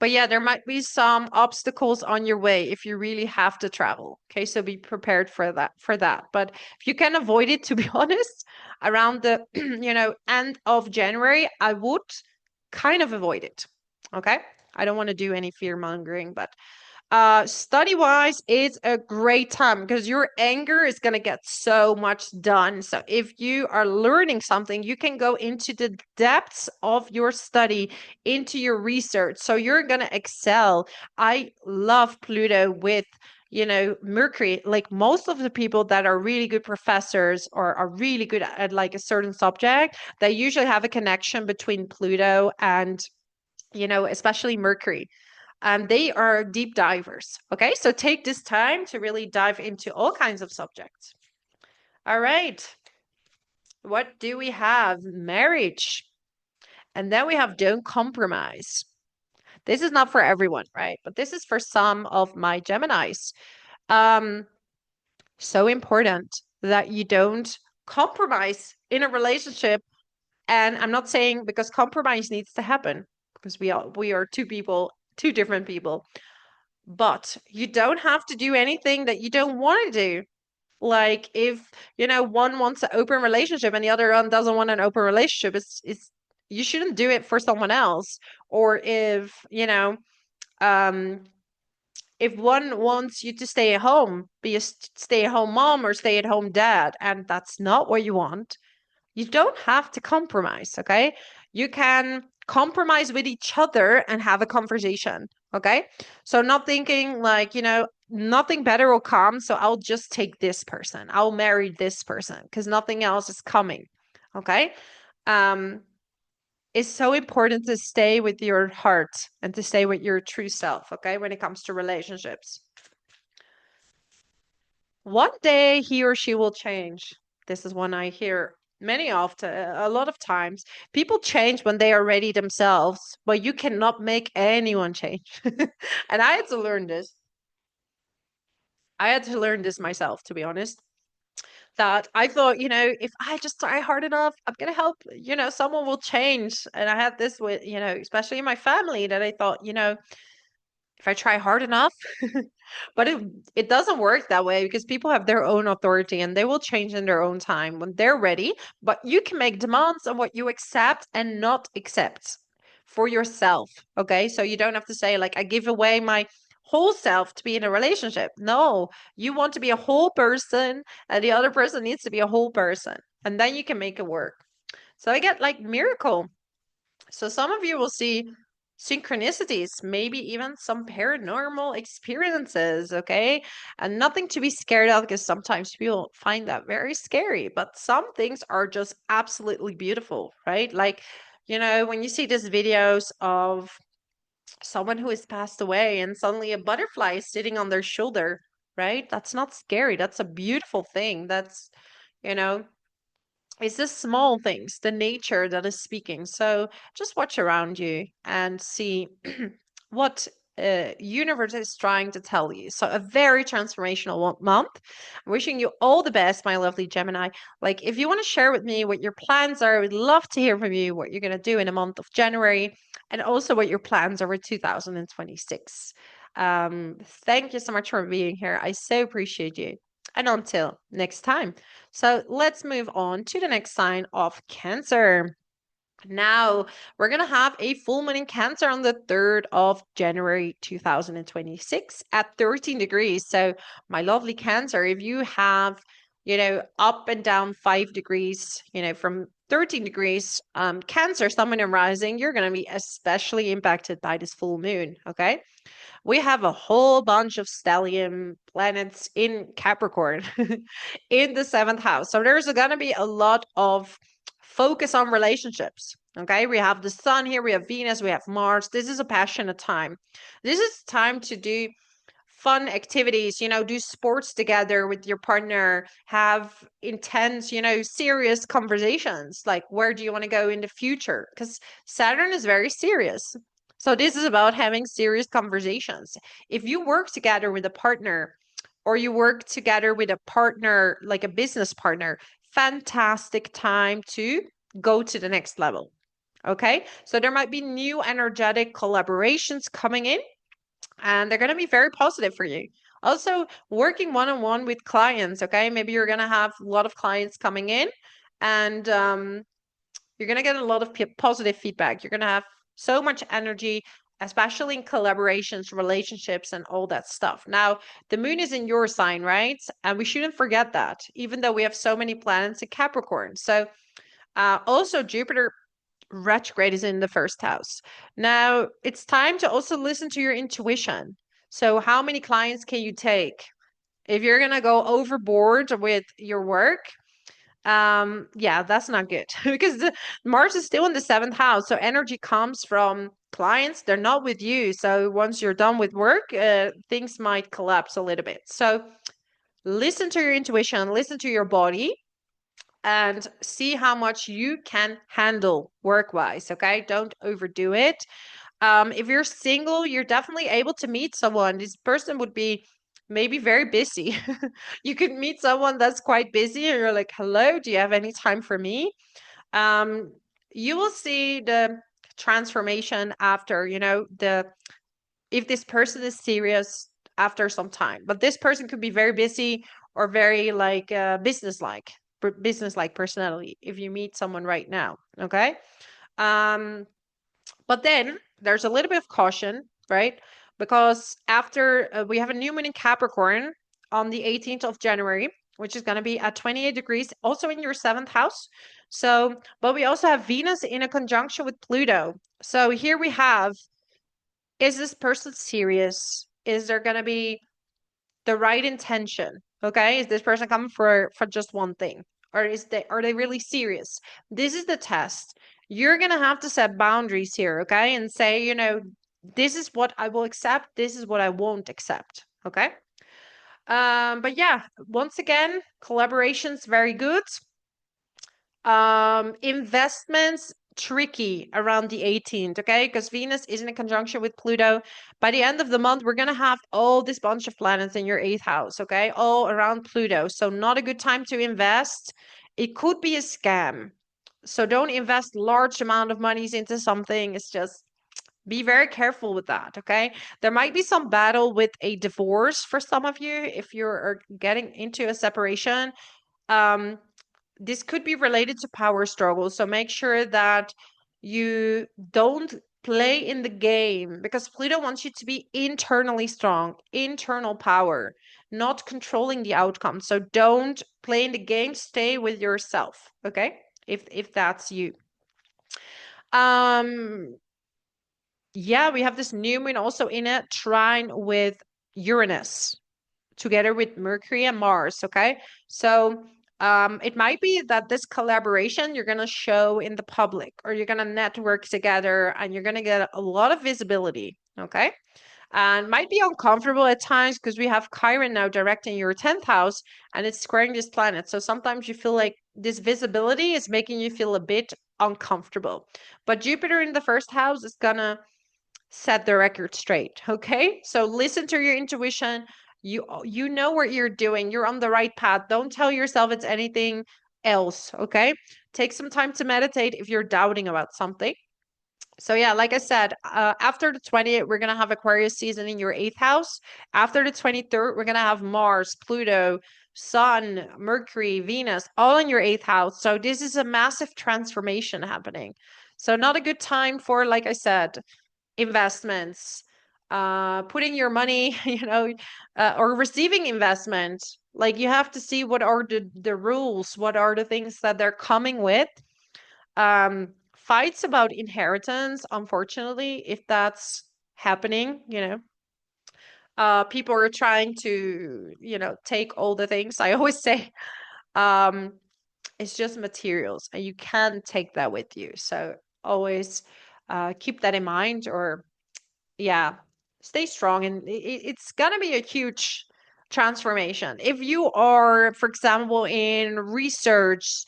But yeah, there might be some obstacles on your way if you really have to travel. Okay, so be prepared for that. But if you can avoid it, to be honest, around the you know, end of January, I would kind of avoid it. Okay? I don't want to do any fear mongering, but study wise, it's a great time because your anger is going to get so much done. So if you are learning something, you can go into the depths of your study, into your research. So you're going to excel. I love Pluto with, you know, Mercury. Like most of the people that are really good professors or are really good at like a certain subject, they usually have a connection between Pluto and, you know, especially Mercury. They are deep divers. Okay, so take this time to really dive into all kinds of subjects. All right, what do we have? Marriage. And then we have don't compromise. This is not for everyone, right? But this is for some of my Geminis. Um, so important that you don't compromise in a relationship. And I'm not saying because compromise needs to happen, because we are two people, two different people. but you don't have to do anything that you don't want to do. Like if, one wants an open relationship and the other one doesn't want an open relationship, it's you shouldn't do it for someone else. Or um if one wants you to stay at home, be a stay-at-home mom or stay-at-home dad, and that's not what you want, you don't have to compromise, okay? You can compromise with each other and have a conversation, okay? So not thinking like, nothing better will come, so I'll just take this person. I'll marry this person because nothing else is coming, okay? Um, it's so important to stay with your heart and to stay with your true self, okay, when it comes to relationships. One day he or she will change. This is one I hear many often, a lot of times. People change when they are ready themselves, but you cannot make anyone change. And I had to learn this. I had to learn this myself, to be honest. That I thought, if I just try hard enough, I'm gonna help, someone will change. And I had this with, especially in my family, that I thought, if I try hard enough. But it doesn't work that way because people have their own authority and they will change in their own time when they're ready. But you can make demands on what you accept and not accept for yourself. Okay. So you don't have to say, like, I give away my whole self to be in a relationship. No, you want to be a whole person and the other person needs to be a whole person. And then you can make it work. So I get like miracle. So some of you will see synchronicities, maybe even some paranormal experiences, okay? And nothing to be scared of because sometimes people find that very scary, but some things are just absolutely beautiful, right? Like, when you see these videos of someone who has passed away and suddenly a butterfly is sitting on their shoulder, right? That's not scary. That's a beautiful thing. That's, you know, it's the small things, the nature that is speaking. So just watch around you and see what universe is trying to tell you. So a very transformational month. Wishing you all the best, my lovely Gemini. Like if you want to share with me what your plans are, I would love to hear from you what you're going to do in the month of January and also what your plans are for 2026. Thank you so much for being here. I so appreciate you. And until next time. So let's move on to the next sign of Cancer. Now, we're going to have a full moon in Cancer on the 3rd of January 2026 at 13 degrees. So, my lovely Cancer, if you have, up and down 5 degrees, from 13 degrees, Cancer, Sun, and Rising, you're going to be especially impacted by this full moon. Okay. We have a whole bunch of stellium planets in Capricorn in the 7th house. So there's going to be a lot of focus on relationships. Okay, we have the sun here, we have Venus, we have Mars. This is a passionate time. This is time to do fun activities, do sports together with your partner, have intense, serious conversations. Like, where do you want to go in the future? Because Saturn is very serious. So this is about having serious conversations. If you work together with a partner or you work together with a partner, like a business partner, fantastic time to go to the next level. Okay. So there might be new energetic collaborations coming in and they're going to be very positive for you. Also, working one-on-one with clients, okay? Maybe you're going to have a lot of clients coming in and you're going to get a lot of positive feedback. You're going to have so much energy, especially in collaborations, relationships, and all that stuff. Now, the moon is in your sign, right? And we shouldn't forget that, even though we have so many planets in Capricorn. So, also, Jupiter retrograde is in the 1st house. Now, it's time to also listen to your intuition. So, how many clients can you take? If you're going to go overboard with your work, yeah, that's not good because Mars is still in the 7th house. So, energy comes from clients, they're not with you. So, once you're done with work, things might collapse a little bit. So, listen to your intuition, listen to your body and see how much you can handle work-wise, okay? Don't overdo it. If you're single, you're definitely able to meet someone. This person would be maybe very busy. You could meet someone that's quite busy and you're like, hello, do you have any time for me? You will see the transformation after, the if this person is serious after some time. But this person could be very busy or very like business-like personality if you meet someone right now. Okay. Um, but then there's a little bit of caution, right? Because after we have a new moon in Capricorn on the 18th of January, which is going to be at 28 degrees, also in your seventh house. So, but we also have Venus in a conjunction with Pluto. So here we have, is this person serious? Is there going to be the right intention? Okay, is this person coming for just one thing, or are they really serious? This is the test. You're gonna have to set boundaries here, okay, and say, this is what I will accept, this is what I won't accept. Okay. But yeah, once again, collaboration's very good. Investments tricky around the 18th, okay? Because Venus is in a conjunction with Pluto. By the end of the month, we're gonna have all this bunch of planets in your eighth house, okay? All around Pluto. So not a good time to invest. It could be a scam. So don't invest large amount of monies into something. It's just be very careful with that, okay? There might be some battle with a divorce for some of you if you're getting into a separation. Um, this could be related to power struggles. So make sure that you don't play in the game because Pluto wants you to be internally strong, internal power, not controlling the outcome. So don't play in the game, stay with yourself, okay? If that's you. Um yeah, we have this new moon also in a trine with Uranus together with Mercury and Mars. Okay. So it might be that this collaboration you're going to show in the public or you're going to network together and you're going to get a lot of visibility. Okay. And might be uncomfortable at times because we have Chiron now directing your 10th house and it's squaring this planet. So sometimes you feel like this visibility is making you feel a bit uncomfortable. But Jupiter in the first house is going to set the record straight. Okay. So listen to your intuition. You know what you're doing. You're on the right path. Don't tell yourself it's anything else. Okay. Take some time to meditate if you're doubting about something. So yeah, like I said, after the 20th, we're gonna have Aquarius season in your eighth house. After the 23rd, we're gonna have Mars, Pluto, Sun, Mercury, Venus, all in your eighth house. So this is a massive transformation happening. So not a good time for, like I said, investments, putting your money, or receiving investment. Like you have to see what are the rules, what are the things that they're coming with. Fights about inheritance, unfortunately, if that's happening, people are trying to, take all the things. I always say, um, it's just materials and you can take that with you. So always keep that in mind or yeah, stay strong. And it's going to be a huge transformation. If you are, for example, in research,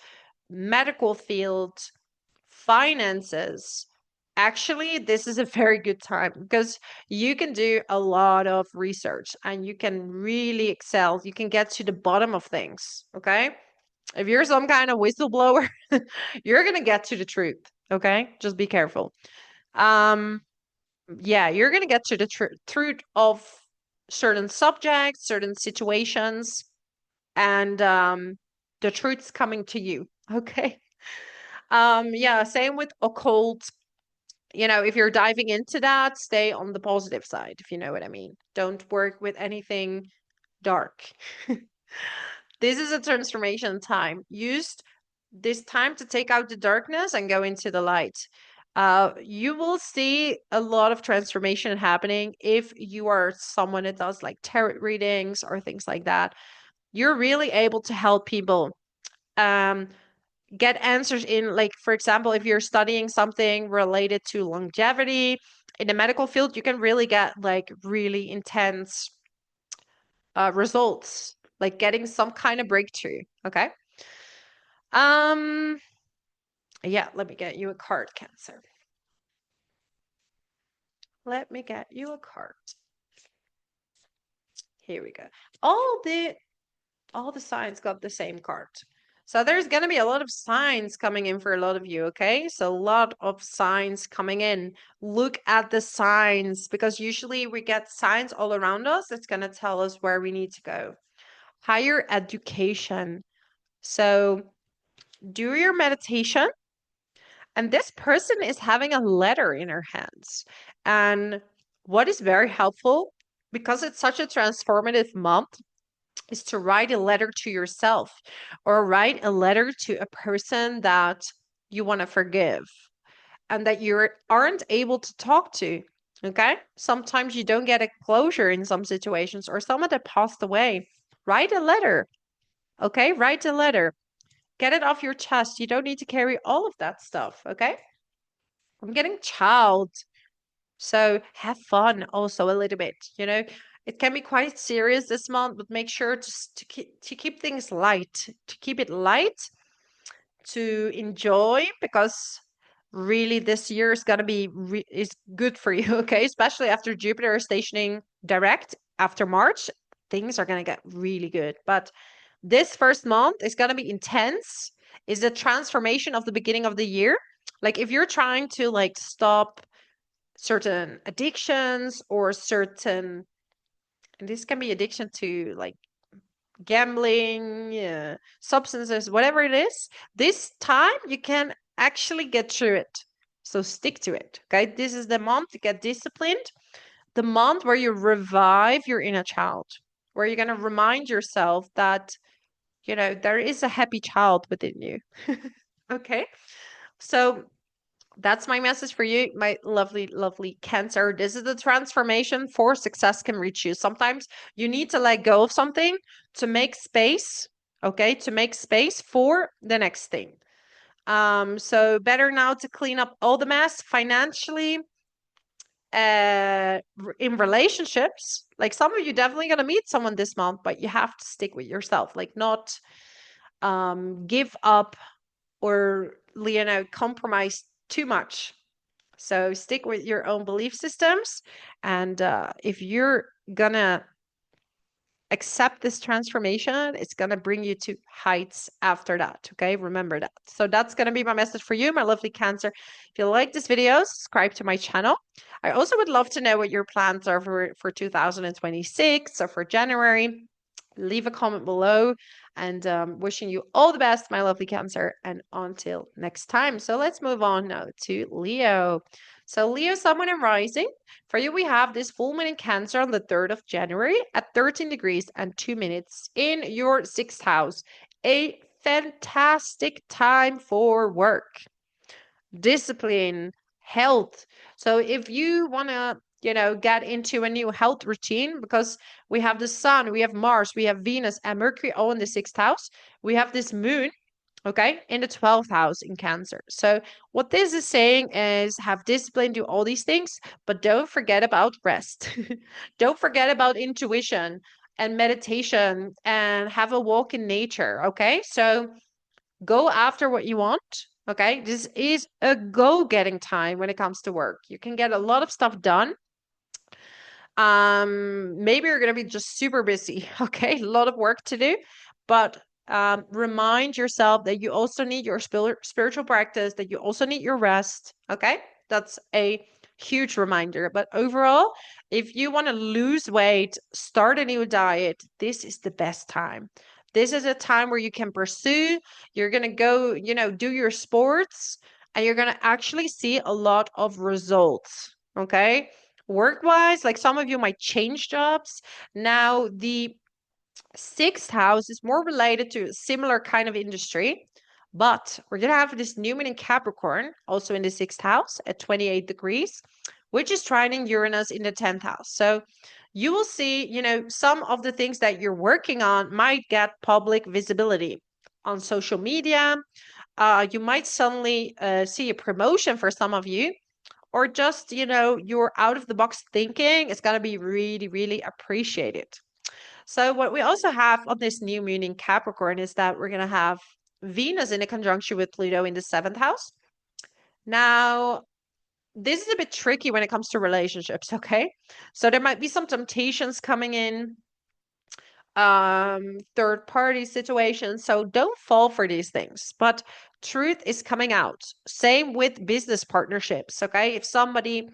medical field, finances, actually, this is a very good time because you can do a lot of research and you can really excel. You can get to the bottom of things. Okay. If you're some kind of whistleblower, you're going to get to the truth. Okay. Just be careful. Um, yeah, you're going to get to the truth of certain subjects, certain situations, and the truth's coming to you. Okay. Yeah, same with occult. If you're diving into that, stay on the positive side, if you know what I mean. Don't work with anything dark. This is a transformation time. Use this time to take out the darkness and go into the light. You will see a lot of transformation happening if you are someone that does like tarot readings or things like that. You're really able to help people get answers in, like, for example, if you're studying something related to longevity in the medical field, you can really get like really intense results, like getting some kind of breakthrough. Okay. Um, yeah, let me get you a card, Cancer. Let me get you a card. Here we go. All the signs got the same card. So there's going to be a lot of signs coming in for a lot of you, okay? So a lot of signs coming in. Look at the signs because usually we get signs all around us. It's going to tell us where we need to go. Higher education. So do your meditation. And this person is having a letter in her hands. And what is very helpful, because it's such a transformative month, is to write a letter to yourself or write a letter to a person that you want to forgive and that you aren't able to talk to. Okay. Sometimes you don't get a closure in some situations or someone that passed away. Write a letter. Okay. Write a letter. Get it off your chest. You don't need to carry all of that stuff. Okay. I'm getting child. So have fun also a little bit, you know. It can be quite serious this month, but make sure to keep things light, to keep it light, to enjoy because really this year is gonna be is good for you, okay? Especially after Jupiter is stationing direct after March, things are gonna get really good. But this first month is gonna be intense. Is the transformation of the beginning of the year. Like if you're trying to like stop certain addictions or certain, and this can be addiction to like gambling, substances, whatever it is, this time you can actually get through it. So stick to it. Okay. This is the month to get disciplined, the month where you revive your inner child, where you're going to remind yourself that, there is a happy child within you. Okay. So that's my message for you, my lovely, lovely Cancer. This is the transformation for success can reach you. Sometimes you need to let go of something to make space, okay, to make space for the next thing. So better now to clean up all the mess financially, in relationships. Like some of you definitely gonna meet someone this month, but you have to stick with yourself, like not give up or compromise too much. So stick with your own belief systems. And if you're going to accept this transformation, it's going to bring you to heights after that. Okay. Remember that. So that's going to be my message for you, my lovely Cancer. If you like this video, subscribe to my channel. I also would love to know what your plans are for 2026 or for January. Leave a comment below and wishing you all the best, my lovely Cancer. And until next time. So let's move on now to Leo. So Leo, Sun, Moon, and Rising. For you, we have this full moon in Cancer on the 3rd of January at 13 degrees and 2 minutes in your 6th house. A fantastic time for work, discipline, health. So if you want to, get into a new health routine, because we have the sun, we have Mars, we have Venus and Mercury all in the 6th house. We have this moon, okay, in the 12th house in Cancer. So what this is saying is have discipline, do all these things, but don't forget about rest. Don't forget about intuition and meditation and have a walk in nature, okay? So go after what you want. Okay, this is a go-getting time when it comes to work. You can get a lot of stuff done. Maybe you're gonna be just super busy. Okay, a lot of work to do, but remind yourself that you also need your spiritual practice, that you also need your rest. Okay, that's a huge reminder. But overall, if you want to lose weight, start a new diet, this is the best time. This is a time where you can pursue, you're going to go, do your sports, and you're going to actually see a lot of results. Okay. Work wise, like some of you might change jobs. Now, the 6th house is more related to a similar kind of industry, but we're going to have this new moon in Capricorn, also in the 6th house at 28 degrees, which is trining Uranus in the 10th house. So you will see, some of the things that you're working on might get public visibility on social media. You might suddenly see a promotion for some of you, or just, your out of the box thinking is going to be really, really appreciated. So what we also have on this new moon in Capricorn is that we're going to have Venus in a conjunction with Pluto in the 7th house. Now, this is a bit tricky when it comes to relationships, okay? So there might be some temptations coming in. third party situations. So don't fall for these things. But truth is coming out. Same with business partnerships. Okay. If somebody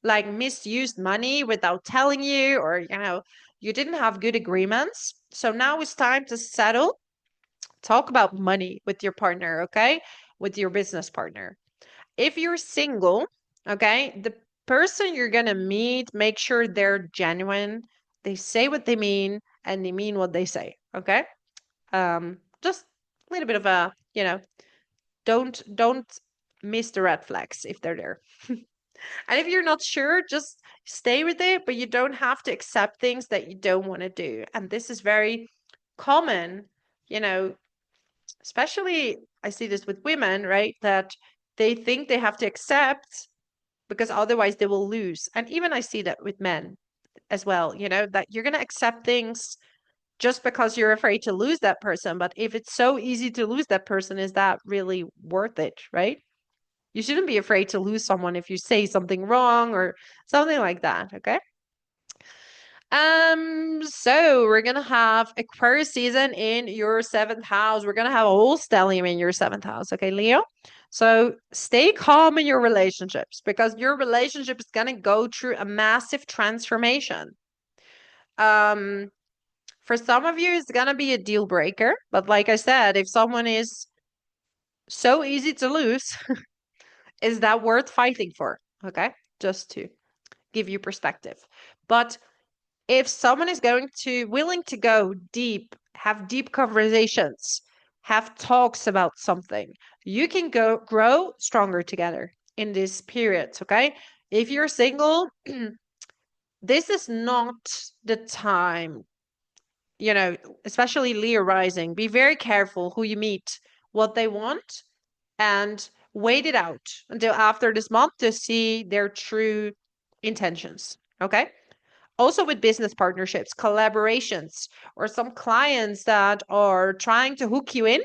like misused money without telling you, or you didn't have good agreements. So now it's time to settle. Talk about money with your partner, okay? With your business partner. If you're single, okay, the person you're gonna meet, make sure they're genuine. They say what they mean and they mean what they say, okay? Just a little bit of a, don't miss the red flags if they're there. And if you're not sure, just stay with it, but you don't have to accept things that you don't want to do. And this is very common, you know, especially I see this with women, right? That they think they have to accept because otherwise they will lose. And even I see that with men as well, that you're going to accept things just because you're afraid to lose that person. But if it's so easy to lose that person, is that really worth it, right? You shouldn't be afraid to lose someone if you say something wrong or something like that, okay? So we're gonna have Aquarius season in your seventh house. We're gonna have a whole stellium in your seventh house, okay, Leo? So stay calm in your relationships because your relationship is gonna go through a massive transformation. Um, for some of you, it's gonna be a deal breaker, but like I said, if someone is so easy to lose, is that worth fighting for? Okay, just to give you perspective. But if someone is willing to go deep, have deep conversations, have talks about something, you can grow stronger together in this period, okay? If you're single, this is not the time, especially Leo rising. Be very careful who you meet, what they want, and wait it out until after this month to see their true intentions, okay? Also with business partnerships, collaborations, or some clients that are trying to hook you in,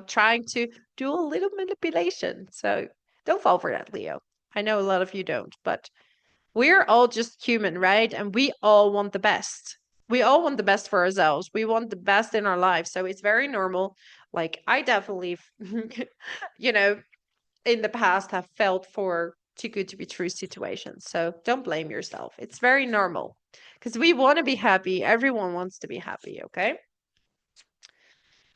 trying to do a little manipulation. So don't fall for that, Leo. I know a lot of you don't, but we're all just human, right? And we all want the best. We all want the best for ourselves. We want the best in our lives. So it's very normal. Like I definitely, you know, in the past have felt for too good to be true situations. So don't blame yourself. It's very normal because we want to be happy. Everyone wants to be happy. Okay.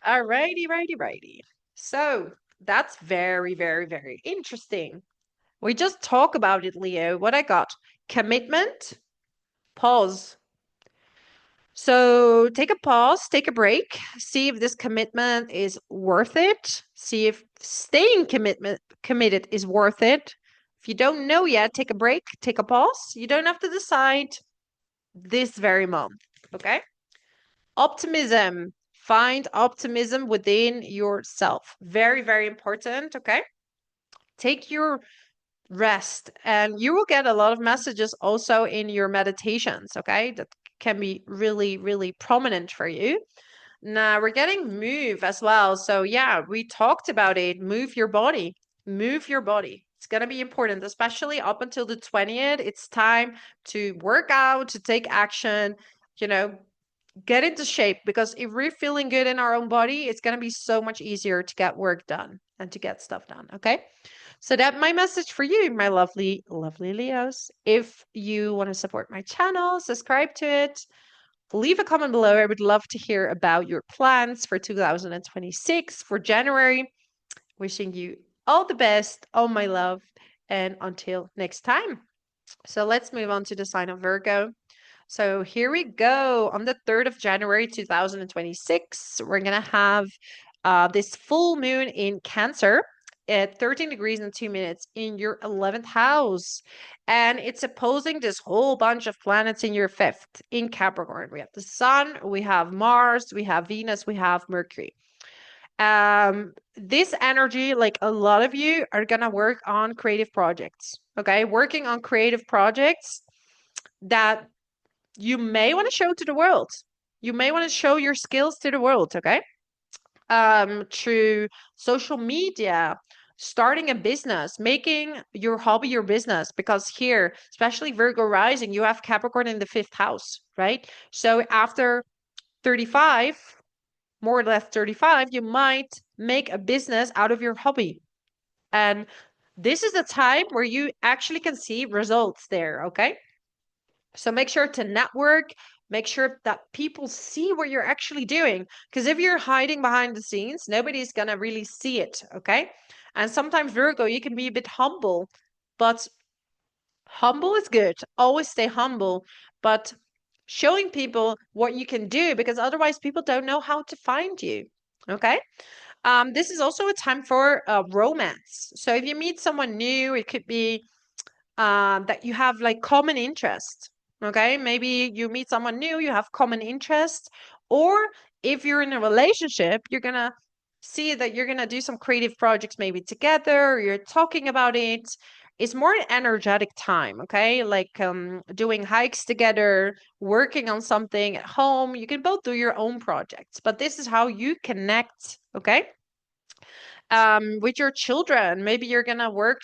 All righty, righty, righty. So that's very, very, very interesting. We just talk about it, Leo. What I got: commitment, pause. So take a pause, take a break, see if this commitment is worth it. See if staying committed is worth it. If you don't know yet, take a break, take a pause. You don't have to decide this very month, okay? Optimism. Find optimism within yourself. Very, very important, okay? Take your rest and you will get a lot of messages also in your meditations, okay? That can be really, really prominent for you. Now we're getting move as well. So yeah, we talked about it. Move your body. Move your body. It's going to be important, especially up until the 20th. It's time to work out, to take action, you know, get into shape because if we're feeling good in our own body, it's going to be so much easier to get work done and to get stuff done, okay? So that my message for you, my lovely, lovely Leos. If you want to support my channel, subscribe to it. Leave a comment below. I would love to hear about your plans for 2026 for January. Wishing you all the best, all my love, and until next time. So let's move on to the sign of Virgo. So here we go. On the 3rd of January 2026, we're going to have this full moon in Cancer at 13 degrees and 2 minutes in your 11th house. And it's opposing this whole bunch of planets in your 5th in Capricorn. We have the Sun, we have Mars, we have Venus, we have Mercury. This energy, like a lot of you are going to work on creative projects, okay? Working on creative projects that you may want to show to the world. You may want to show your skills to the world, okay? Through social media, starting a business, making your hobby your business, because here, especially Virgo rising, you have Capricorn in the 5th house, right? So after 35, more or less 35, you might make a business out of your hobby. And this is the time where you actually can see results there, okay? So make sure to network, make sure that people see what you're actually doing. Because if you're hiding behind the scenes, nobody's going to really see it, okay? And sometimes, Virgo, you can be a bit humble, but humble is good. Always stay humble, but showing people what you can do, because otherwise people don't know how to find you, okay? This is also a time for romance. So if you meet someone new, it could be that you have like common interest. Okay, maybe you meet someone new, you have common interest, or if you're in a relationship, you're gonna see that you're gonna do some creative projects maybe together, or you're talking about it. It's more an energetic time, okay? Like doing hikes together, working on something at home. You can both do your own projects, but this is how you connect, okay? With your children. Maybe you're gonna work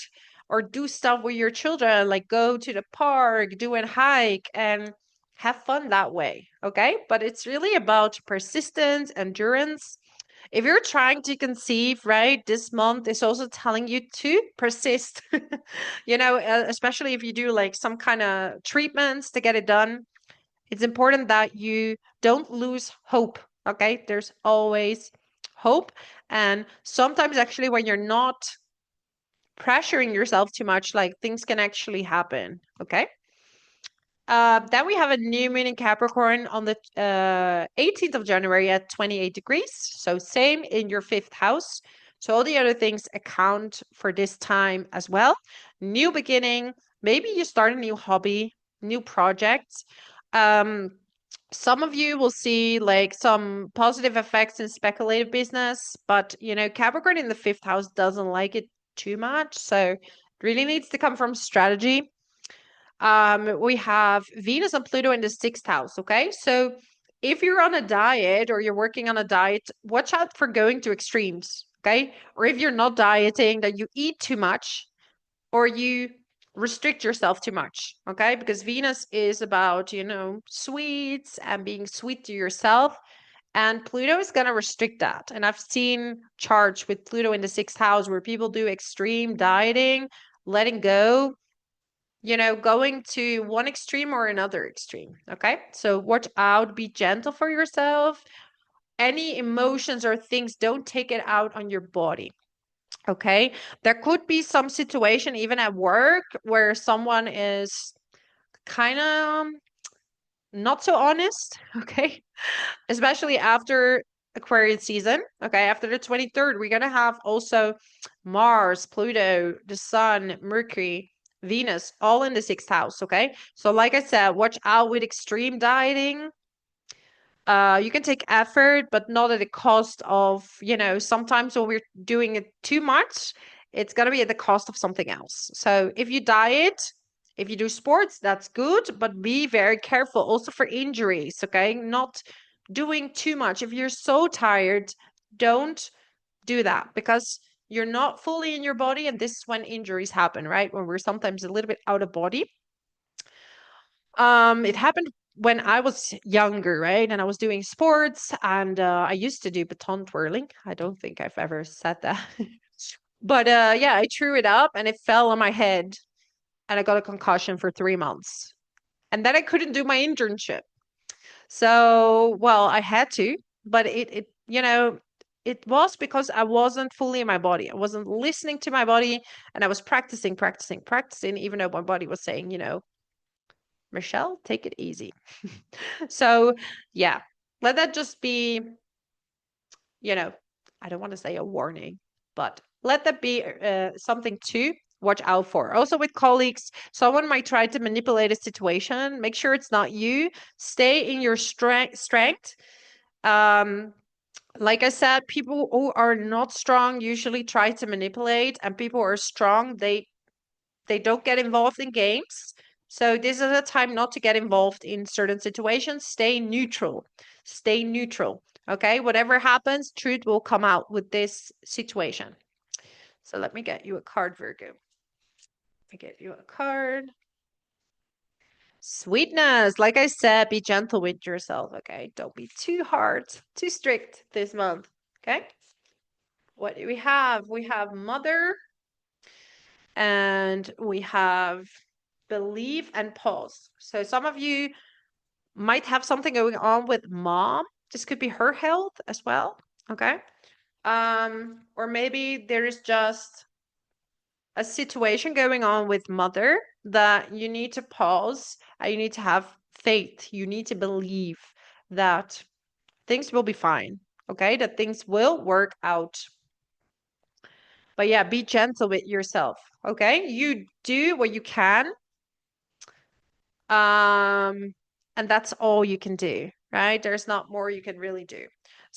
or do stuff with your children, like go to the park, do a hike, and have fun that way. Okay. But it's really about persistence, endurance. If you're trying to conceive, right, this month is also telling you to persist, especially if you do like some kind of treatments to get it done. It's important that you don't lose hope. Okay. There's always hope. And sometimes, actually, when you're not pressuring yourself too much, like things can actually happen. Okay. Then we have a new moon in Capricorn on the 18th of January at 28 degrees. So, same in your 5th house. So, all the other things account for this time as well. New beginning. Maybe you start a new hobby, new projects. Some of you will see like some positive effects in speculative business, but Capricorn in the 5th house doesn't like it too much. So it really needs to come from strategy. We have Venus and Pluto in the 6th house. Okay. So if you're on a diet or you're working on a diet, watch out for going to extremes. Okay. Or if you're not dieting, that you eat too much or you restrict yourself too much, okay? Because Venus is about, sweets and being sweet to yourself. And Pluto is going to restrict that. And I've seen charts with Pluto in the 6th house where people do extreme dieting, letting go, going to one extreme or another extreme, okay? So watch out, be gentle for yourself. Any emotions or things, don't take it out on your body. Okay. There could be some situation even at work where someone is kind of not so honest. Okay. Especially after Aquarius season. Okay. After the 23rd, we're going to have also Mars, Pluto, the Sun, Mercury, Venus, all in the 6th house. Okay. So, like I said, watch out with extreme dieting. You can take effort, but not at the cost of, sometimes when we're doing it too much, it's going to be at the cost of something else. So if you diet, if you do sports, that's good, but be very careful also for injuries, okay? Not doing too much. If you're so tired, don't do that because you're not fully in your body. And this is when injuries happen, right? When we're sometimes a little bit out of body. It happened when I was younger, right? And I was doing sports and I used to do baton twirling. I don't think I've ever said that. But yeah, I threw it up and it fell on my head and I got a concussion for 3 months. And then I couldn't do my internship. So, well, I had to, but it was because I wasn't fully in my body. I wasn't listening to my body and I was practicing, even though my body was saying, Michelle, take it easy. So, yeah, let that just be, I don't want to say a warning, but let that be something to watch out for. Also, with colleagues, someone might try to manipulate a situation. Make sure it's not you. Stay in your strength. Like I said, people who are not strong usually try to manipulate, and people who are strong, they don't get involved in games. So this is a time not to get involved in certain situations. Stay neutral. Stay neutral. Okay. Whatever happens, truth will come out with this situation. So let me get you a card, Virgo. I get you a card. Sweetness. Like I said, be gentle with yourself, okay? Don't be too hard, too strict this month, okay? What do we have? We have mother and we have believe and pause. So some of you might have something going on with mom. This could be her health as well, okay? Or maybe there is just a situation going on with mother that you need to pause and you need to have faith. You need to believe that things will be fine, okay? That things will work out. But yeah, be gentle with yourself, okay? You do what you can. Um, and that's all you can do, right? There's not more you can really do.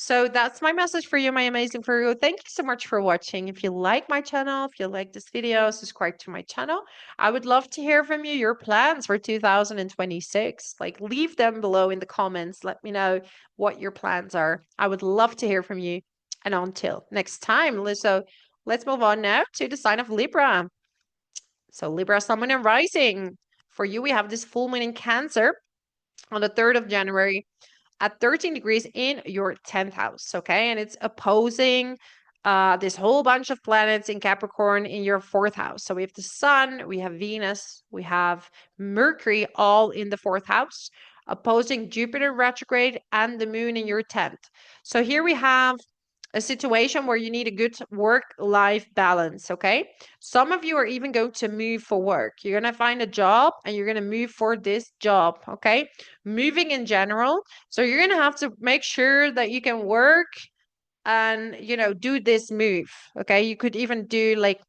So that's my message for you, my amazing Virgo. Thank you so much for watching. If you like my channel, if you like this video, subscribe to my channel. I would love to hear from you, your plans for 2026. Like, leave them below in the comments. Let me know what your plans are. I would love to hear from you. And until next time, so let's move on now to the sign of Libra. So Libra, Sun, Moon, and Rising. For you, we have this full moon in Cancer on the 3rd of January at 13 degrees in your 10th house, okay? And it's opposing this whole bunch of planets in Capricorn in your 4th house. So we have the Sun, we have Venus, we have Mercury all in the 4th house, opposing Jupiter retrograde and the moon in your 10th. So here we have a situation where you need a good work-life balance, okay? Some of you are even going to move for work. You're going to find a job and you're going to move for this job, okay? Moving in general. So you're going to have to make sure that you can work and, do this move, okay? You could even do like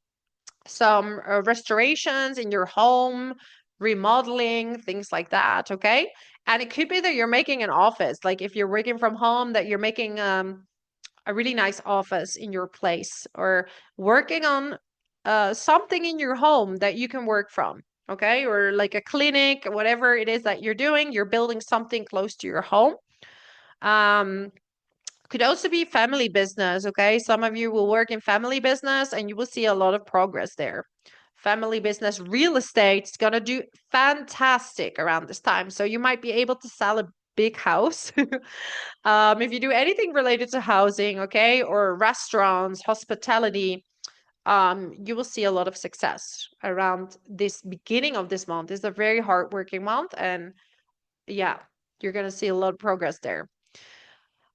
some restorations in your home, remodeling, things like that, okay? And it could be that you're making an office. Like if you're working from home, that you're making a really nice office in your place or working on something in your home that you can work from, okay? Or like a clinic, whatever it is that you're doing, you're building something close to your home. Could also be family business, okay? Some of you will work in family business and you will see a lot of progress there. Family business, real estate is going to do fantastic around this time. So you might be able to sell a big house. If you do anything related to housing, okay, or restaurants, hospitality, you will see a lot of success around this beginning of this month. It's a very hardworking month, and yeah, you're gonna see a lot of progress there.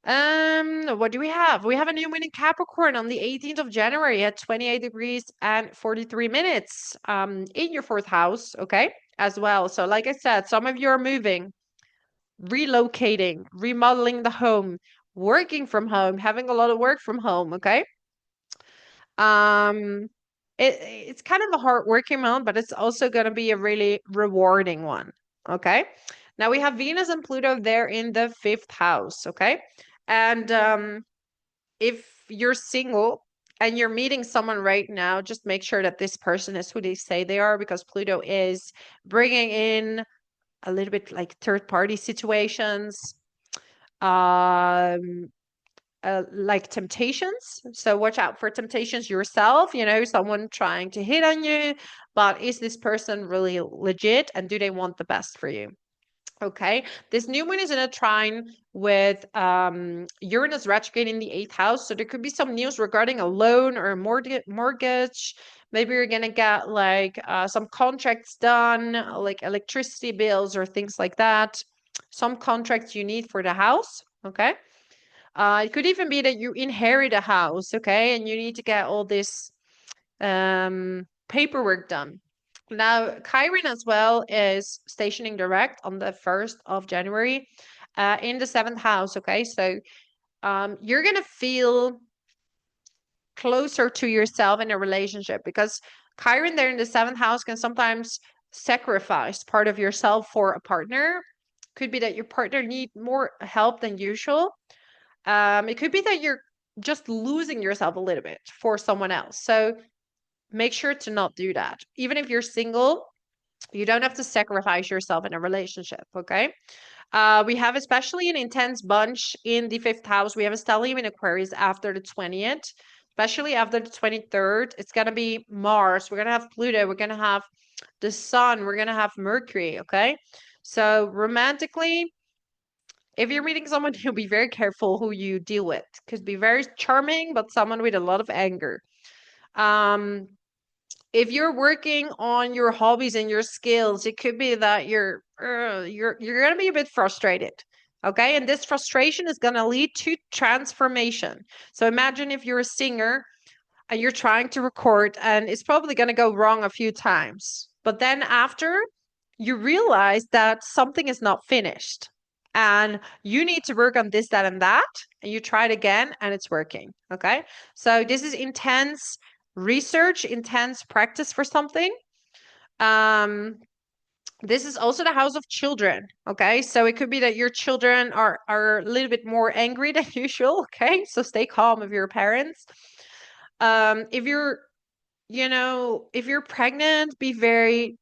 What do we have? We have a new moon in Capricorn on the 18th of January at 28 degrees and 43 minutes, in your 4th house, okay, as well. So like I said, some of you are moving, relocating, remodeling the home, working from home, having a lot of work from home, okay? Um, it's kind of a hard working month, but it's also going to be a really rewarding one, okay? Now we have Venus and Pluto there in the 5th house, okay? And if you're single and you're meeting someone right now, just make sure that this person is who they say they are, because Pluto is bringing in a little bit like third party situations, um, like temptations. So watch out for temptations yourself, someone trying to hit on you, but is this person really legit and do they want the best for you? Okay, this new moon is in a trine with Uranus retrograde in the 8th house. So there could be some news regarding a loan or a mortgage. Maybe you're going to get like some contracts done, like electricity bills or things like that. Some contracts you need for the house. Okay. It could even be that you inherit a house. Okay. And you need to get all this paperwork done. Now, Chiron as well is stationing direct on the 1st of January in the 7th house. Okay, so you're going to feel closer to yourself in a relationship, because Chiron there in the 7th house can sometimes sacrifice part of yourself for a partner. Could be that your partner need more help than usual. It could be that you're just losing yourself a little bit for someone else. So make sure to not do that. Even if you're single, you don't have to sacrifice yourself in a relationship, okay? We have especially an intense bunch in the 5th house. We have a stellium in Aquarius after the 20th. especially after the 23rd. It's going to be Mars. We're going to have Pluto. We're going to have the Sun. We're going to have Mercury. Okay. So romantically, if you're meeting someone, you'll be very careful who you deal with. Could be very charming, but someone with a lot of anger. Um, if you're working on your hobbies and your skills, it could be that you're gonna be a bit frustrated. Okay, and this frustration is gonna lead to transformation. So imagine if you're a singer and you're trying to record, and it's probably gonna go wrong a few times. But then after you realize that something is not finished and you need to work on this, that, and that, and you try it again and it's working. Okay. So this is intense research, intense practice for something. Um, this is also the house of children. Okay. So it could be that your children are a little bit more angry than usual. Okay. So stay calm with your parents. If you're, if you're pregnant, be very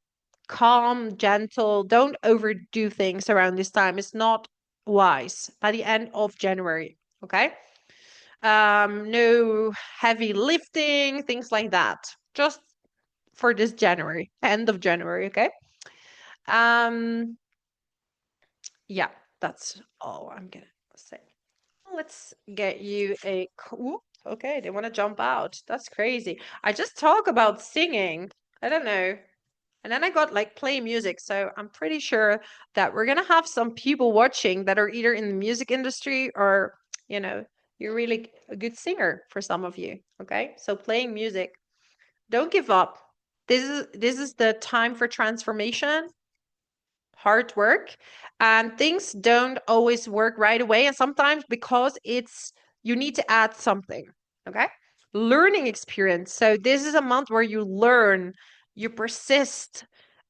calm, gentle. Don't overdo things around this time. It's not wise by the end of January. Okay. No heavy lifting, things like that. Just for this January, end of January. Okay. Um, yeah, that's all I'm gonna say. Let's get you a. Ooh, okay, they want to jump out. That's crazy. I just talk about singing. I don't know. And then I got like play music. So I'm pretty sure that we're gonna have some people watching that are either in the music industry or, you're really a good singer for some of you. Okay. So playing music. Don't give up. This is the time for transformation, hard work, and things don't always work right away. And sometimes because you need to add something. Okay. Learning experience. So this is a month where you learn, you persist,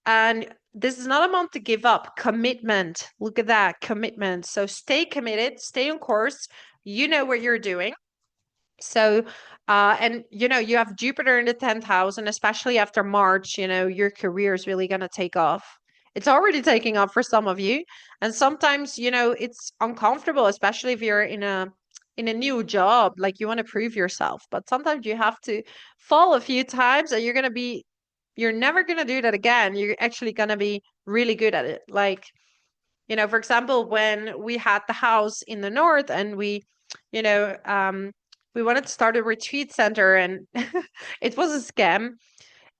and this is not a month to give up. Commitment. Look at that commitment. So stay committed, stay on course. You know what you're doing. So, and you have Jupiter in the 10th house, and especially after March, your career is really going to take off. It's already taking off for some of you. And sometimes, it's uncomfortable, especially if you're in a new job, like you want to prove yourself. But sometimes you have to fall a few times and you're never going to do that again. You're actually going to be really good at it. Like, for example, when we had the house in the north and you know, um, we wanted to start a retreat center and it was a scam.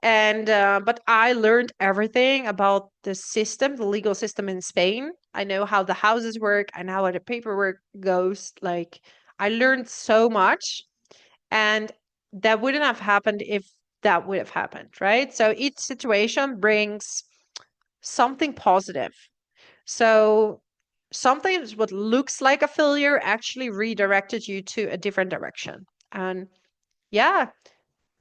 And but I learned everything about the system, the legal system in Spain. I know how the houses work. I know how the paperwork goes. Like I learned so much, and that wouldn't have happened if that would have happened, right? So each situation brings something positive. So sometimes what looks like a failure actually redirected you to a different direction. And yeah,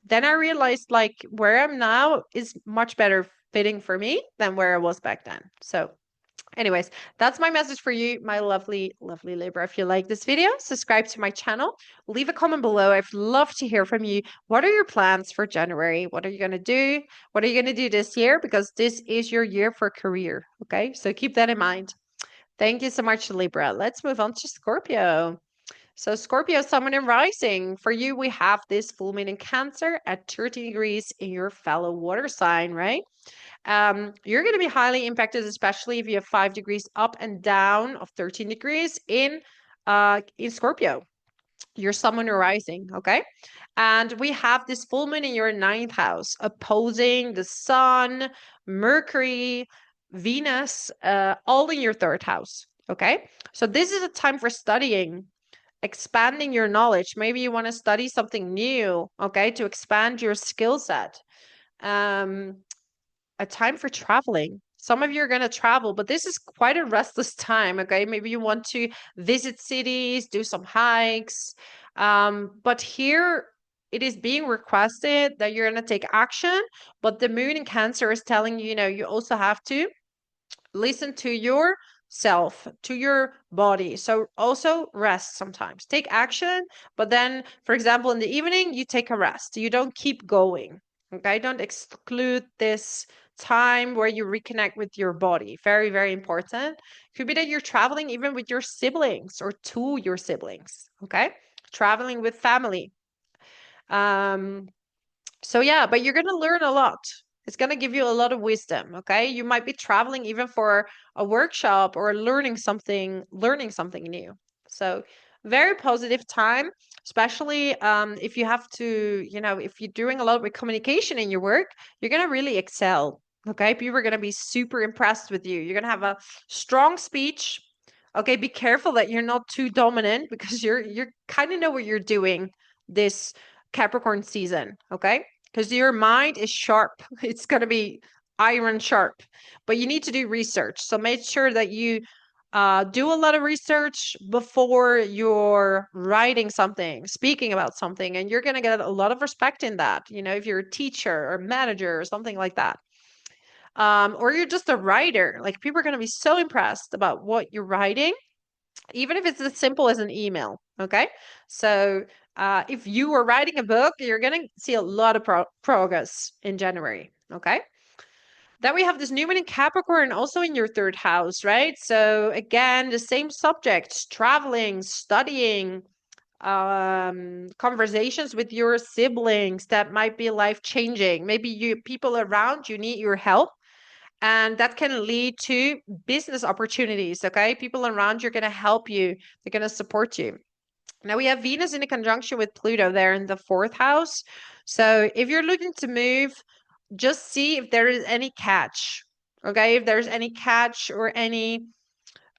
then I realized like where I'm now is much better fitting for me than where I was back then. So anyways, that's my message for you, my lovely, lovely Libra. If you like this video, subscribe to my channel, leave a comment below. I'd love to hear from you. What are your plans for January? What are you going to do? What are you going to do this year? Because this is your year for career. Okay. So keep that in mind. Thank you so much, Libra. Let's move on to Scorpio. So Scorpio, Sun and Rising. For you, we have this full moon in Cancer at 30 degrees in your fellow water sign, right? You're going to be highly impacted, especially if you have 5 degrees up and down of 13 degrees in Scorpio. Your Sun and Rising, okay? And we have this full moon in your ninth house, opposing the Sun, Mercury, Venus, all in your third house. Okay. So this is a time for studying, expanding your knowledge. Maybe you want to study something new, okay, to expand your skill set. A time for traveling. Some of you are going to travel, but this is quite a restless time, okay? Maybe you want to visit cities, do some hikes. But here it is being requested that you're going to take action, but the moon in Cancer is telling you, you also have to listen to yourself, to your body. So also rest sometimes. Take action, but then, for example, in the evening, you take a rest. You don't keep going. Okay, don't exclude this time where you reconnect with your body. Very, very important. Could be that you're traveling even with your siblings or to your siblings. Okay, traveling with family. So yeah, but you're going to learn a lot. It's going to give you a lot of wisdom, okay? You might be traveling even for a workshop or learning something new. So very positive time, especially if you have to, if you're doing a lot with communication in your work, you're going to really excel. Okay, people are going to be super impressed with you. You're going to have a strong speech. Okay, be careful that you're not too dominant because you're kind of know what you're doing this Capricorn season, okay? Because your mind is sharp. It's going to be iron sharp, but you need to do research. So make sure that you do a lot of research before you're writing something, speaking about something, and you're going to get a lot of respect in that. If you're a teacher or manager or something like that. Or you're just a writer, like people are going to be so impressed about what you're writing, even if it's as simple as an email. Okay. So if you are writing a book, you're going to see a lot of progress in January. Okay. Then we have this new moon in Capricorn also in your third house, right? So again, the same subject, traveling, studying, conversations with your siblings that might be life changing. Maybe people around you need your help, and that can lead to business opportunities. Okay, people around you are going to help you, they're going to support you. Now we have Venus in a conjunction with Pluto there in the fourth house. So if you're looking to move, just see if there is any catch. Okay, if there's any catch or any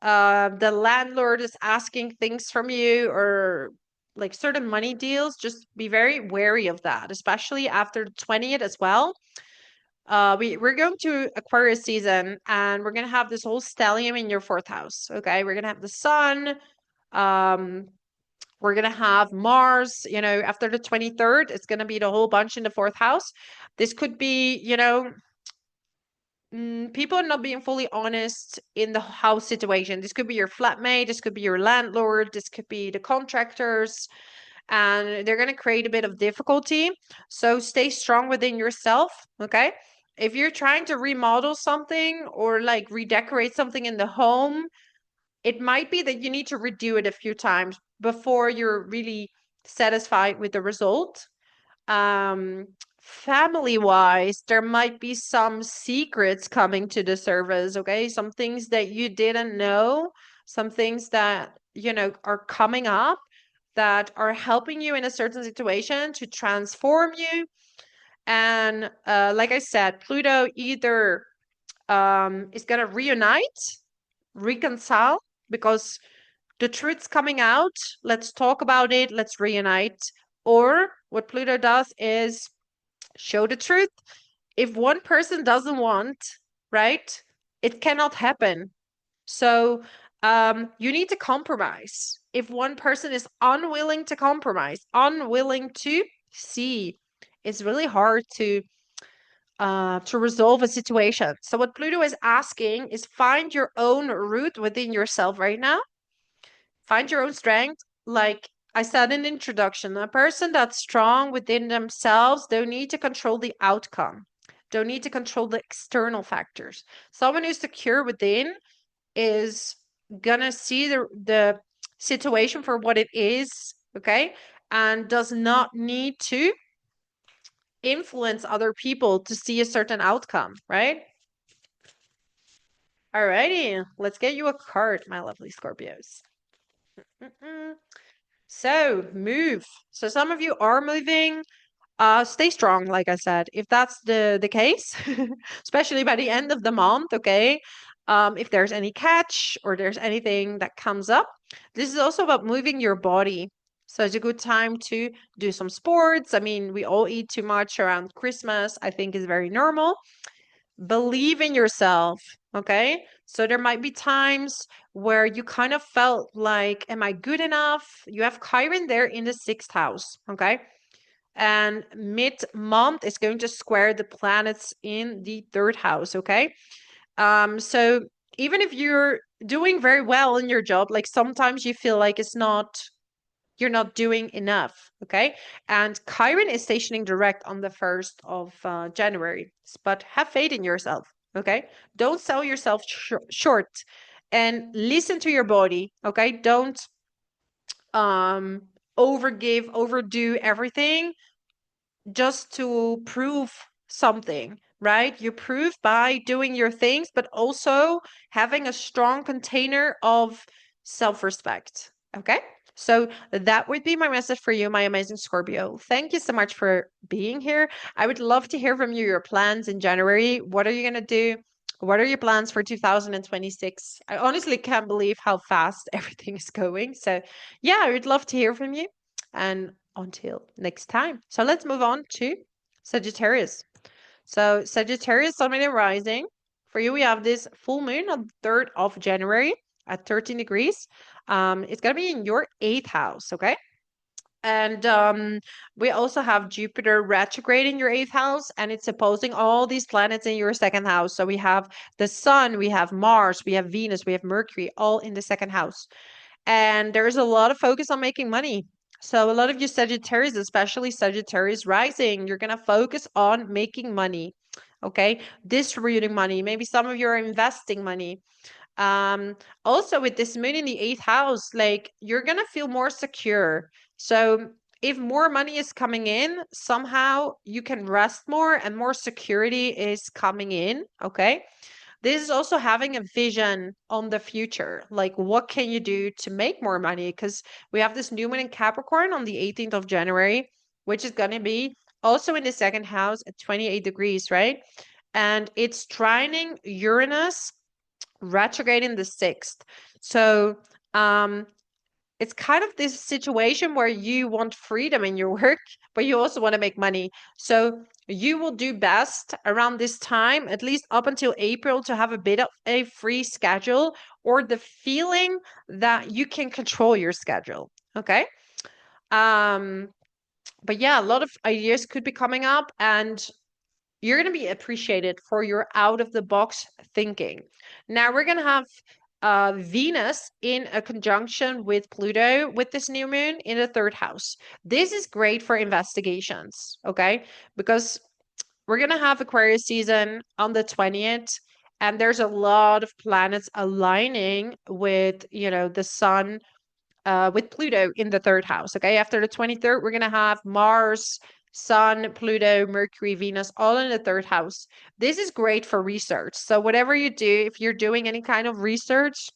the landlord is asking things from you, or like certain money deals, just be very wary of that, especially after the 20th as well. We're going to Aquarius season, and we're gonna have this whole stellium in your fourth house. Okay, we're gonna have the sun. Um, we're gonna have Mars. After the 23rd, it's gonna be the whole bunch in the fourth house. This could be, people are not being fully honest in the house situation. This could be your flatmate. This could be your landlord. This could be the contractors, and they're going to create a bit of difficulty. So stay strong within yourself. Okay. If you're trying to remodel something or like redecorate something in the home, it might be that you need to redo it a few times before you're really satisfied with the result. um Family wise, there might be some secrets coming to the surface. Okay, some things that you didn't know, some things that are coming up that are helping you in a certain situation to transform you. And like I said, Pluto either is going to reunite, reconcile, because the truth's coming out. Let's talk about it. Let's reunite. Or what Pluto does is show the truth. If one person doesn't want, right, it cannot happen. So you need to compromise. If one person is unwilling to compromise, unwilling to see, it's really hard to resolve a situation. So what Pluto is asking is find your own root within yourself right now. Find your own strength. Like I said in the introduction, a person that's strong within themselves don't need to control the outcome, don't need to control the external factors. Someone who's secure within is gonna see the situation for what it is, okay, and does not need to influence other people to see a certain outcome, right? Alrighty, let's get you a card, my lovely Scorpios. So move. So some of you are moving. Stay strong, like I said, if that's the case, especially by the end of the month, okay? If there's any catch or there's anything that comes up, this is also about moving your body. So it's a good time to do some sports. I mean, we all eat too much around Christmas. I think is very normal. Believe in yourself, okay? So there might be times where you kind of felt like, am I good enough? You have Chiron there in the sixth house, okay? And mid-month is going to square the planets in the third house, okay? So even if you're doing very well in your job, like sometimes you feel like you're not doing enough, okay? And Chiron is stationing direct on the 1st of January, but have faith in yourself, okay? Don't sell yourself short, and listen to your body, okay? Don't overdo everything. just to prove something, right? You prove by doing your things, but also having a strong container of self-respect. Okay? So that would be my message for you, my amazing Scorpio. Thank you so much for being here. I would love to hear from you, your plans in January. What are you going to do? What are your plans for 2026? I honestly can't believe how fast everything is going. So, yeah, I would love to hear from you. And until next time. So let's move on to Sagittarius. So Sagittarius, Sun, Moon, and Rising. For you, we have this full moon on the 3rd of January at 13 degrees. It's going to be in your 8th house, okay? And we also have Jupiter retrograde in your 8th house, and it's opposing all these planets in your 2nd house. So we have the Sun, we have Mars, we have Venus, we have Mercury, all in the 2nd house. And there's a lot of focus on making money. So a lot of you Sagittarius, especially Sagittarius rising, you're going to focus on making money. Okay? Distributing money. Maybe some of you are investing money. Also with this moon in the 8th house, like you're going to feel more secure. So if more money is coming in, somehow you can rest more and more security is coming in. Okay? This is also having a vision on the future. Like, what can you do to make more money? Because we have this new moon in Capricorn on the 18th of January, which is going to be also in the 2nd house at 28 degrees, right? And it's trining Uranus retrograde in the 6th. So, it's kind of this situation where you want freedom in your work, but you also want to make money. So you will do best around this time, at least up until April, to have a bit of a free schedule or the feeling that you can control your schedule. Okay. Um, but yeah, a lot of ideas could be coming up, and you're going to be appreciated for your out of the box thinking. Now we're going to have Venus in a conjunction with Pluto with this new moon in the 3rd house. This is great for investigations, okay? Because we're going to have Aquarius season on the 20th, and there's a lot of planets aligning with, the sun with Pluto in the 3rd house. Okay, after the 23rd, we're going to have Mars, Sun, Pluto, Mercury, Venus, all in the 3rd house. This is great for research. So, whatever you do, if you're doing any kind of research,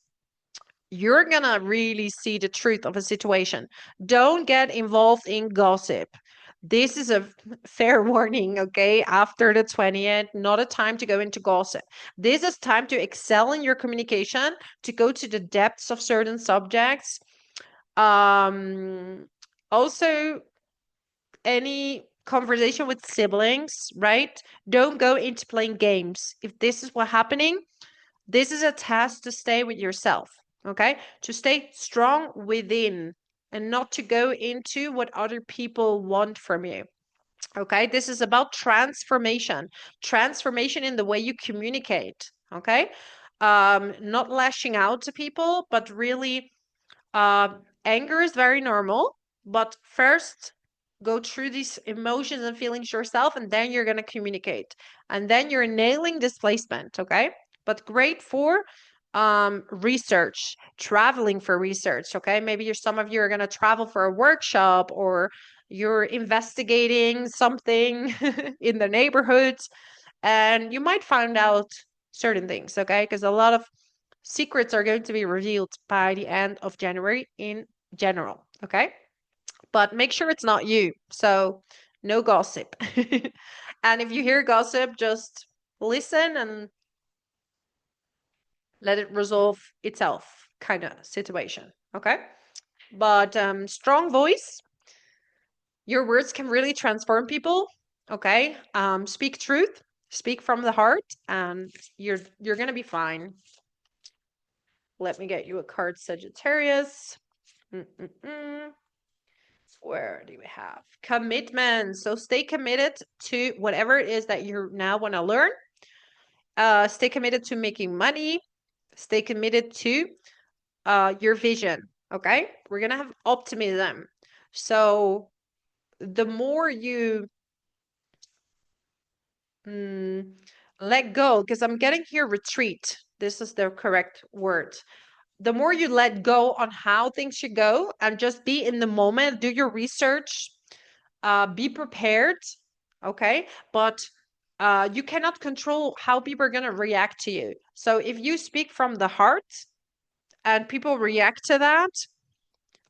you're going to really see the truth of a situation. Don't get involved in gossip. This is a fair warning, okay? After the 20th, not a time to go into gossip. This is time to excel in your communication, to go to the depths of certain subjects. Also, any conversation with siblings, right? Don't go into playing games. If this is what's happening, this is a task to stay with yourself, okay? To stay strong within and not to go into what other people want from you. Okay? This is about transformation. Transformation in the way you communicate, okay? Not lashing out to people, but really anger is very normal, but first go through these emotions and feelings yourself, and then you're going to communicate. And then you're nailing displacement, okay? But great for research, traveling for research, okay? Maybe some of you are going to travel for a workshop, or you're investigating something in the neighborhoods, and you might find out certain things, okay? Because a lot of secrets are going to be revealed by the end of January in general, okay? But make sure it's not you. So, no gossip. And if you hear gossip, just listen and let it resolve itself kind of situation, okay? But strong voice, your words can really transform people, okay? Speak truth, speak from the heart, and you're going to be fine. Let me get you a card, Sagittarius. Where do we have commitment? So stay committed to whatever it is that you now want to learn. Stay committed to making money. Stay committed to your vision. Okay, we're gonna have optimism. So the more you let go, because I'm getting here retreat. This is the correct word. The more you let go on how things should go and just be in the moment, do your research, be prepared, okay? But you cannot control how people are going to react to you. So if you speak from the heart and people react to that,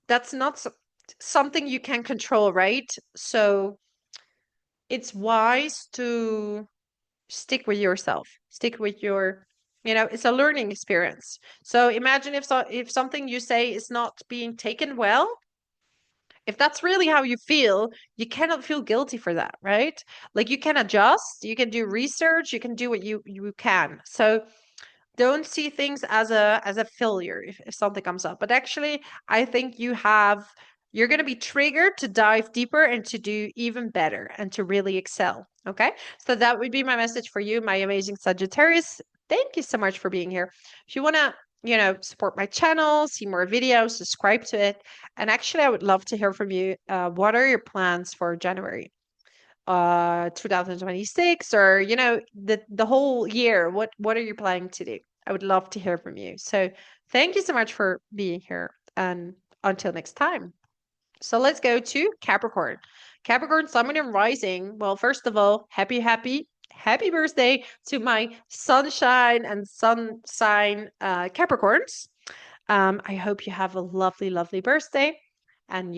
that's not something you can control, right? So it's wise to stick with yourself, stick with your, it's a learning experience. So imagine if something you say is not being taken well, if that's really how you feel, you cannot feel guilty for that, right? Like you can adjust, you can do research, you can do what you can. So don't see things as a failure if something comes up. But actually, I think you're going to be triggered to dive deeper and to do even better and to really excel. Okay. So that would be my message for you, my amazing Sagittarius. Thank you so much for being here. If you want to, support my channel, see more videos, subscribe to it. And actually, I would love to hear from you. What are your plans for January? 2026, or the whole year, what are you planning to do? I would love to hear from you. So thank you so much for being here, and until next time. So let's go to Capricorn. Capricorn sun, moon, and rising. Well, first of all, happy birthday to my sunshine and sun sign Capricorns. I hope you have a lovely, lovely birthday. And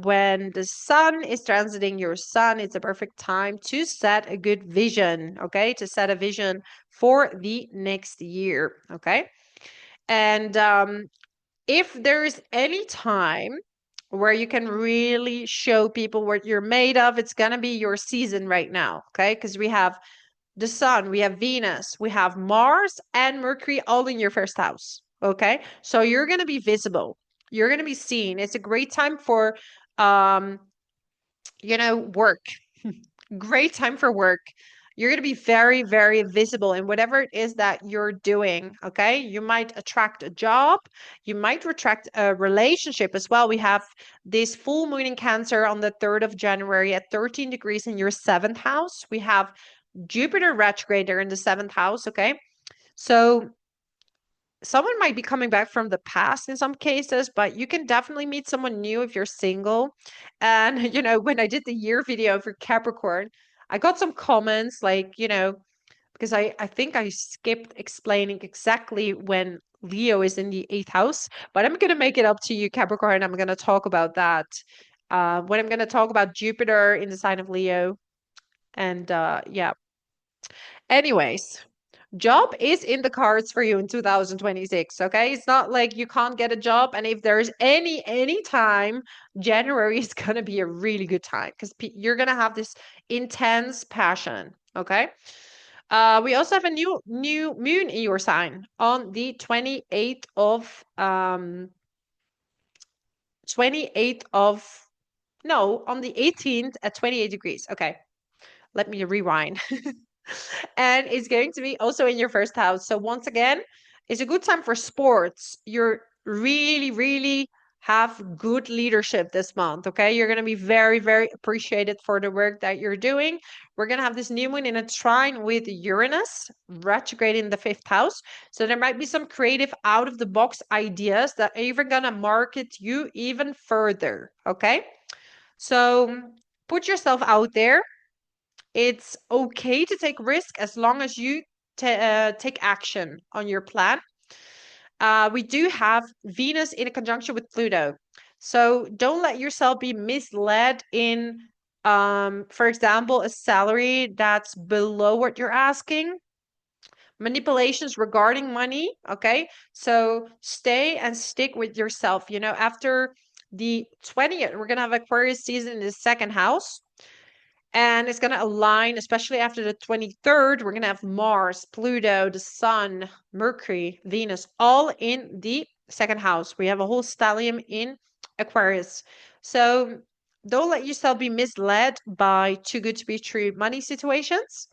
when the sun is transiting your sun, it's a perfect time to set a good vision, okay? To set a vision for the next year, okay? And if there is any time where you can really show people what you're made of, it's going to be your season right now, okay? Because we have the sun, we have Venus, we have Mars and Mercury all in your first house. Okay. So you're going to be visible. You're going to be seen. It's a great time for, um, work. Great time for work. You're going to be very, very visible in whatever it is that you're doing. Okay. You might attract a job. You might attract a relationship as well. We have this full moon in Cancer on the 3rd of January at 13 degrees in your 7th house. We have Jupiter retrograde there in the 7th house. Okay. So someone might be coming back from the past in some cases, but you can definitely meet someone new if you're single. And, when I did the year video for Capricorn, I got some comments like, because I think I skipped explaining exactly when Leo is in the 8th house, but I'm going to make it up to you, Capricorn. I'm going to talk about that when I'm going to talk about Jupiter in the sign of Leo. And yeah. Anyways, job is in the cards for you in 2026. Okay, it's not like you can't get a job, and if there's any time, January is gonna be a really good time because you're gonna have this intense passion. Okay. We also have a new moon in your sign on the 28th of no, on the 18th at 28 degrees. Okay, let me rewind. And it's going to be also in your first house. So once again, it's a good time for sports. You're really, really have good leadership this month. Okay. You're going to be very, very appreciated for the work that you're doing. We're going to have this new moon in a trine with Uranus retrograde in the 5th house. So there might be some creative out of the box ideas that are even going to market you even further. Okay. So put yourself out there. It's okay to take risk as long as you take action on your plan. We do have Venus in a conjunction with Pluto. So don't let yourself be misled in, for example, a salary that's below what you're asking. Manipulations regarding money. Okay. So stay and stick with yourself. After the 20th, we're going to have Aquarius season in the 2nd house. And it's going to align, especially after the 23rd. We're going to have Mars, Pluto, the Sun, Mercury, Venus, all in the 2nd house. We have a whole stellium in Aquarius. So don't let yourself be misled by too good to be true money situations.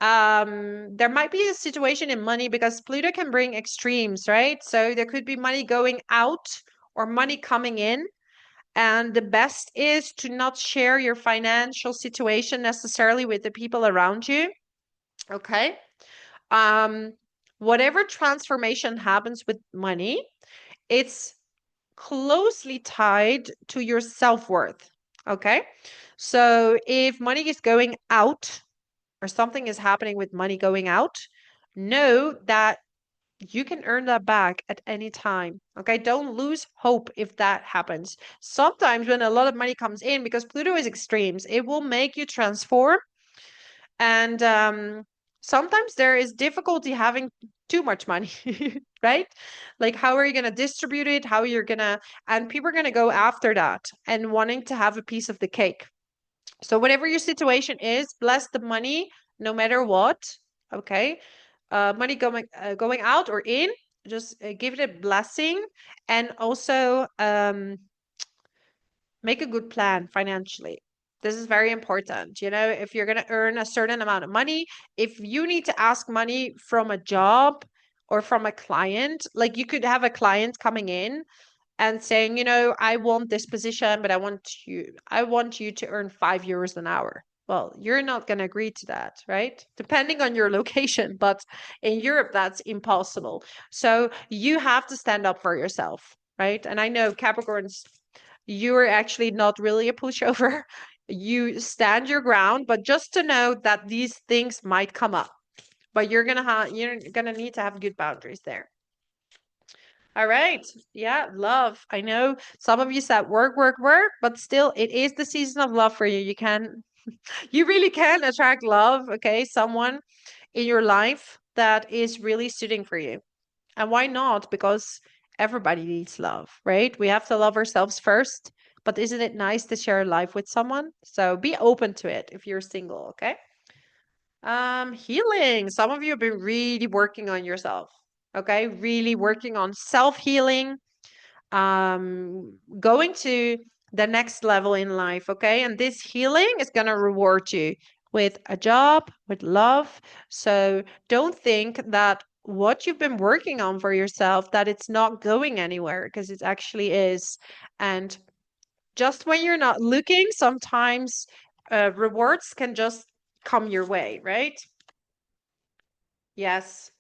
There might be a situation in money because Pluto can bring extremes, right? So there could be money going out or money coming in. And the best is to not share your financial situation necessarily with the people around you. Okay. Um, Whatever transformation happens with money, it's closely tied to your self-worth. Okay. So if money is going out or something is happening with money going out, know that you can earn that back at any time. Okay. Don't lose hope if that happens. Sometimes when a lot of money comes in, because Pluto is extremes, it will make you transform. And sometimes there is difficulty having too much money, right? Like, how are you going to distribute it? How you're going to, and people are going to go after that and wanting to have a piece of the cake. So whatever your situation is, bless the money no matter what. Okay. Money going out or in, just give it a blessing. And also make a good plan financially. This is very important. You know, if you're going to earn a certain amount of money, if you need to ask money from a job or from a client, like you could have a client coming in and saying, you know, I want this position, but I want you to earn €5 an hour. Well, you're not going to agree to that, right? Depending on your location, but in Europe, that's impossible. So you have to stand up for yourself, right? And I know Capricorns, you're actually not really a pushover. You stand your ground, but just to know that these things might come up, but you're gonna need to have good boundaries there. All right. Yeah, love. I know some of you said work, work, work, but still it is the season of love for you. You really can attract love, okay? Someone in your life that is really suiting for you. And why not? Because everybody needs love, right? We have to love ourselves first. But isn't it nice to share life with someone? So be open to it if you're single, okay? Healing. Some of you have been really working on yourself, okay? Really working on self-healing, going to the next level in life, okay? And this healing is going to reward you with a job, with love. So don't think that what you've been working on for yourself, that it's not going anywhere, because it actually is. And just when you're not looking, sometimes rewards can just come your way, right? Yes.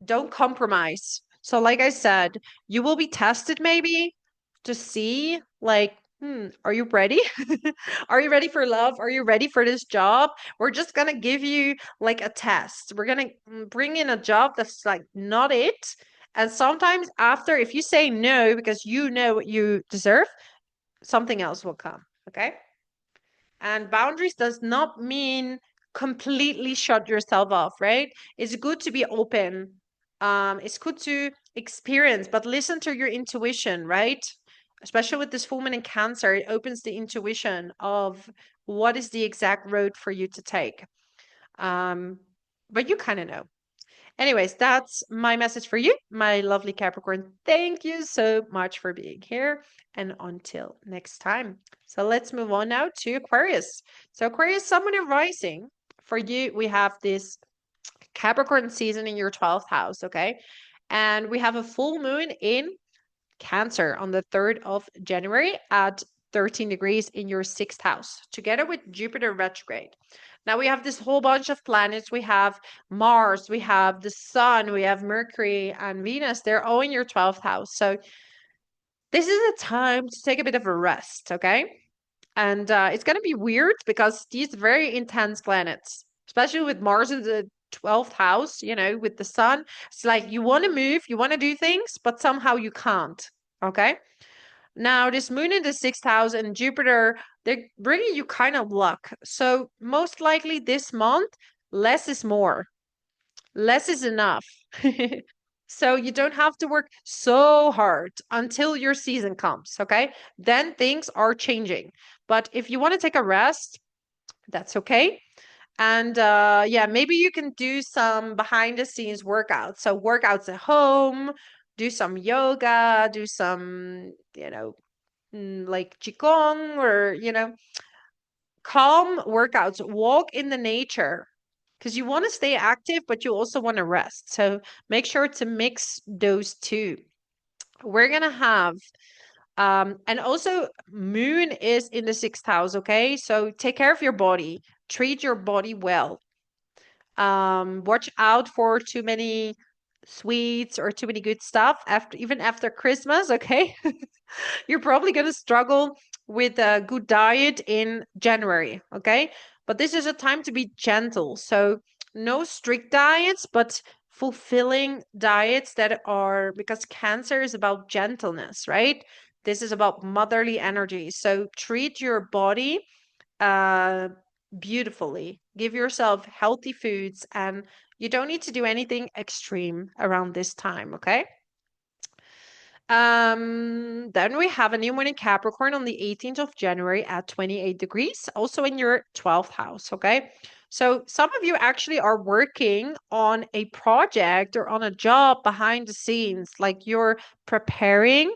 Don't compromise. So, like I said, you will be tested maybe to see, like, are you ready? Are you ready for love? Are you ready for this job? We're just gonna give you like a test. We're gonna bring in a job that's like not it. And sometimes after, if you say no because you know what you deserve, something else will come. Okay. And boundaries does not mean completely shut yourself off, right? It's good to be open. It's good to experience, but listen to your intuition, right? Especially with this full moon in Cancer, it opens the intuition of what is the exact road for you to take. Um, but you kind of know. Anyways, that's my message for you, my lovely Capricorn. Thank you so much for being here. And until next time. So let's move on now to Aquarius. So, Aquarius, Sun, Moon, and Rising. For you, we have this Capricorn season in your 12th house, okay? And we have a full moon in Cancer on the 3rd of January at 13 degrees in your 6th house, together with Jupiter retrograde. Now we have this whole bunch of planets. We have Mars, we have the Sun, we have Mercury and Venus. They're all in your 12th house. So this is a time to take a bit of a rest, okay? And it's going to be weird because these very intense planets, especially with Mars in the 12th house, you know, with the Sun, it's like you want to move, you want to do things, but somehow you can't, okay? Now, this moon in the 6th house and Jupiter, they're bringing you kind of luck. So, most likely this month, less is more, less is enough. So, you don't have to work so hard until your season comes, okay? Then things are changing. But if you want to take a rest, that's okay. And yeah, maybe you can do some behind the scenes workouts. So, workouts at home, do some yoga, do some, like qigong or calm workouts, walk in the nature, because you want to stay active but you also want to rest, so make sure to mix those two. We're gonna have and also moon is in the 6th house, okay? So take care of your body, treat your body well. Watch out for too many sweets or too many good stuff after Christmas, okay? You're probably going to struggle with a good diet in January, okay? But this is a time to be gentle. So no strict diets, but fulfilling diets that are, because Cancer is about gentleness, right? This is about motherly energy. So treat your body uh beautifully. Give yourself healthy foods, and you don't need to do anything extreme around this time, okay? Then we have a new moon in Capricorn on the 18th of January at 28 degrees, also in your 12th house. Okay. So some of you actually are working on a project or on a job behind the scenes, like you're preparing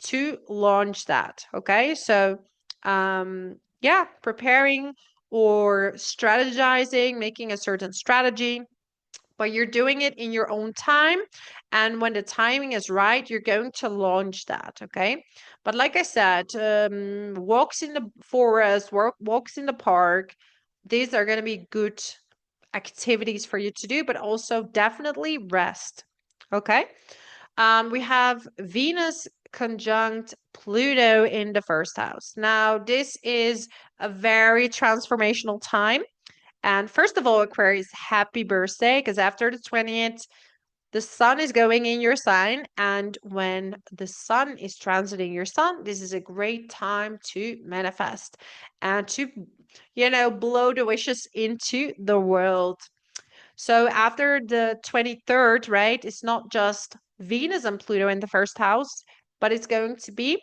to launch that. Okay. So, yeah, preparing or strategizing, making a certain strategy, but you're doing it in your own time. And when the timing is right, you're going to launch that. Okay. But like I said, walks in the forest, walks in the park, these are going to be good activities for you to do, but also definitely rest. Okay. We have Venus conjunct Pluto in the first house. Now, this is a very transformational time. And first of all, Aquarius, happy birthday, because after the 20th, the sun is going in your sign. And when the sun is transiting your sun, this is a great time to manifest and to, blow the wishes into the world. So after the 23rd, right, it's not just Venus and Pluto in the first house, but it's going to be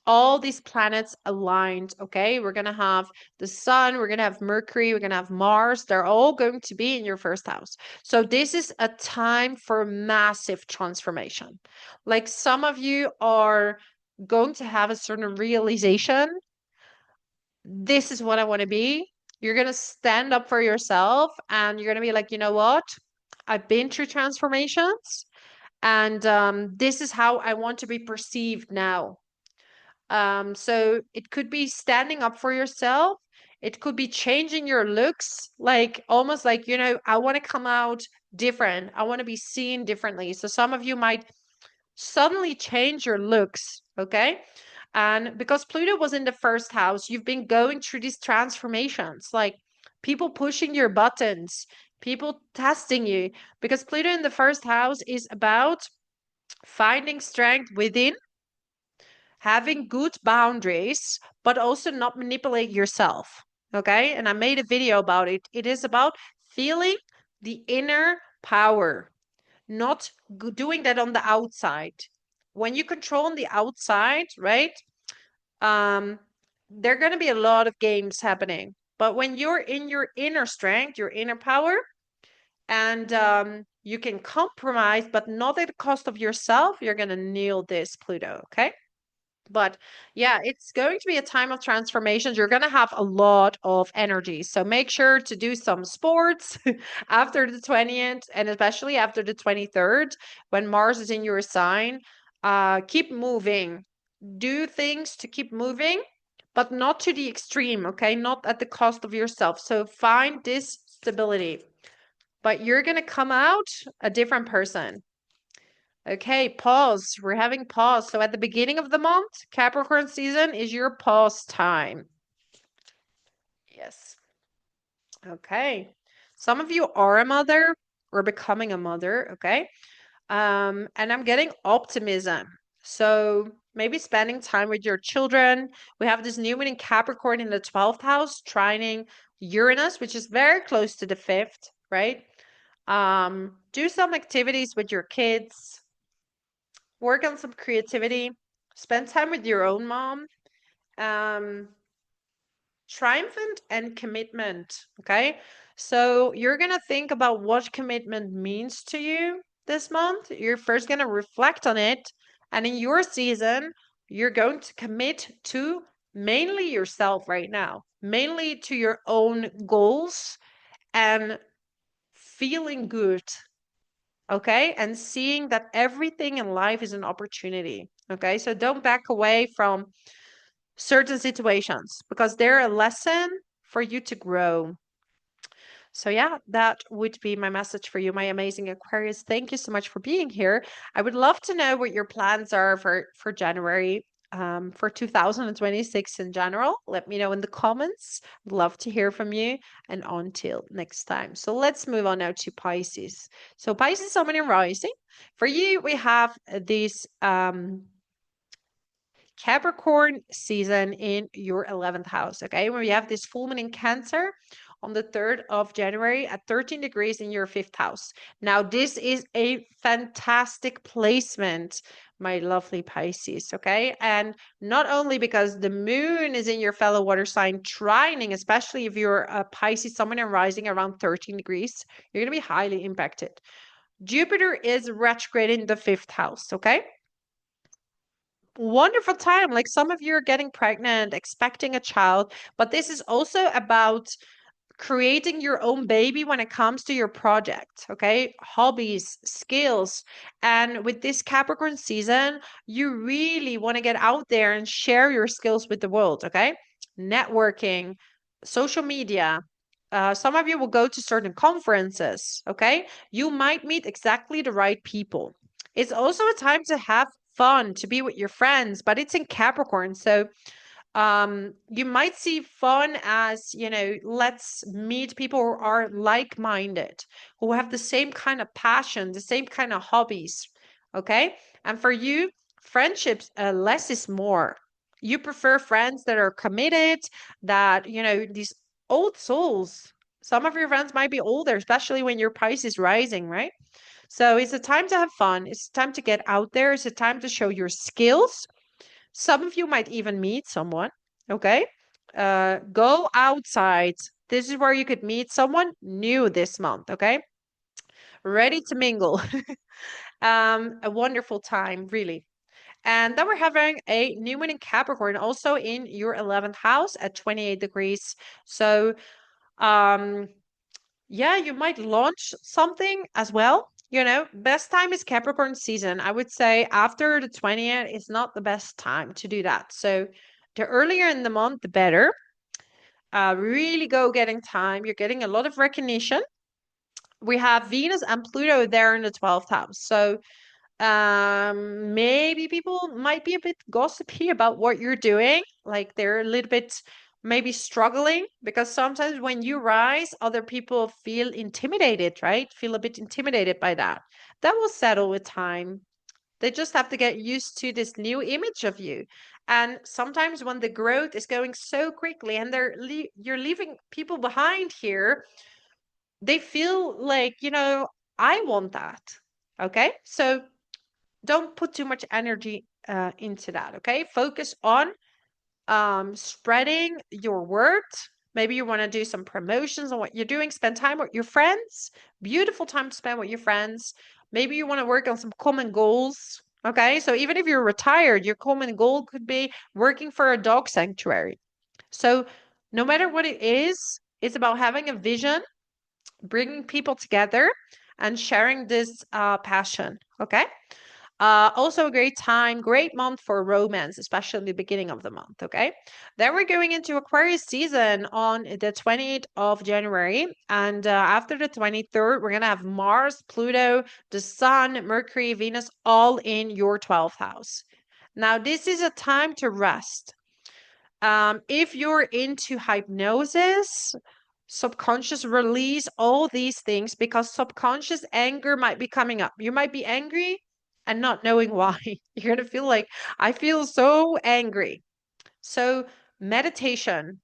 all these planets aligned. Okay, we're gonna have the sun, we're gonna have Mercury, we're gonna have Mars. They're all going to be in your first house. So this is a time for massive transformation. Like some of you are going to have a certain realization. This is what I want to be. You're gonna stand up for yourself, and you're gonna be like, you know what, I've been through transformations, and this is how I want to be perceived now. So it could be standing up for yourself. It could be changing your looks, like almost like, I want to come out different. I want to be seen differently. So some of you might suddenly change your looks, okay? And because Pluto was in the first house, you've been going through these transformations, like people pushing your buttons, people testing you, because Pluto in the first house is about finding strength within, having good boundaries, but also not manipulate yourself. Okay. And I made a video about it. It is about feeling the inner power, not doing that on the outside. When you control on the outside, right? Um, there are going to be a lot of games happening. But when you're in your inner strength, your inner power, and you can compromise, but not at the cost of yourself, you're going to nail this, Pluto. Okay. But yeah, it's going to be a time of transformations. You're going to have a lot of energy. So make sure to do some sports after the 20th, and especially after the 23rd, when Mars is in your sign. Keep moving. Do things to keep moving, but not to the extreme, okay? Not at the cost of yourself. So find this stability. But you're going to come out a different person. Okay, pause. We're having pause. So at the beginning of the month, Capricorn season is your pause time. Yes. Okay. Some of you are a mother or becoming a mother, okay? And I'm getting optimism. So maybe spending time with your children. We have this new moon in Capricorn in the 12th house, trining Uranus, which is very close to the 5th, right? Do some activities with your kids. Work on some creativity, spend time with your own mom. Um, Triumphant and commitment. Okay. So you're going to think about what commitment means to you this month. You're first going to reflect on it. And in your season, you're going to commit to mainly yourself right now, mainly to your own goals and feeling good. Okay. And seeing that everything in life is an opportunity. Okay. So don't back away from certain situations because they're a lesson for you to grow. So yeah, that would be my message for you, my amazing Aquarius. Thank you so much for being here. I would love to know what your plans are for January. for 2026 in general? Let me know in the comments. I'd love to hear from you. And until next time. So let's move on now to Pisces. So Pisces, Sun, and Rising. For you, we have this Capricorn season in your 11th house, okay? Where you have this full moon in Cancer on the 3rd of January at 13 degrees in your 5th house. Now, this is a fantastic placement, my lovely Pisces, okay? And not only because the moon is in your fellow water sign trining, especially if you're a Pisces, Sun, and Rising around 13 degrees, you're going to be highly impacted. Jupiter is retrograde in the 5th house, okay? Wonderful time. Like some of you are getting pregnant, expecting a child, but this is also about creating your own baby when it comes to your project, okay? Hobbies, skills. And with this Capricorn season, you really want to get out there and share your skills with the world, okay? Networking, social media. Some of you will go to certain conferences, okay? You might meet exactly the right people. It's also a time to have fun, to be with your friends, but it's in Capricorn. So you might see fun as, let's meet people who are like-minded, who have the same kind of passion, the same kind of hobbies. Okay. And for you, friendships, less is more. You prefer friends that are committed, that, these old souls. Some of your friends might be older, especially when your Pisces is rising, right? So it's a time to have fun. It's time to get out there. It's a time to show your skills. Some of you might even meet someone. Okay. Go outside. This is where you could meet someone new this month. Okay. Ready to mingle. A wonderful time, really. And then we're having a new moon in Capricorn, also in your 11th house at 28 degrees. So, um, yeah, you might launch something as well. Best time is Capricorn season. I would say after the 20th is not the best time to do that. So the earlier in the month, the better. Really go getting time. You're getting a lot of recognition. We have Venus and Pluto there in the 12th house. So maybe people might be a bit gossipy about what you're doing. Like they're a little bit maybe struggling because sometimes when you rise, other people feel intimidated, right? Feel a bit intimidated by that. That will settle with time. They just have to get used to this new image of you. And sometimes when the growth is going so quickly and you're leaving people behind here, they feel like, I want that. Okay? So don't put too much energy into that. Okay, focus on spreading your word. Maybe you want to do some promotions on what you're doing. Spend time with your friends. Beautiful time to spend with your friends. Maybe you want to work on some common goals. Okay, so even if you're retired, your common goal could be working for a dog sanctuary. So no matter what it is, it's about having a vision, bringing people together, and sharing this passion. Okay. Also a great time, great month for romance, especially the beginning of the month. Okay. Then we're going into Aquarius season on the 20th of January. And after the 23rd, we're going to have Mars, Pluto, the Sun, Mercury, Venus, all in your 12th house. Now, this is a time to rest. If you're into hypnosis, subconscious release, all these things, because subconscious anger might be coming up. You might be angry and not knowing why. You're going to feel like, I feel so angry. So, meditation,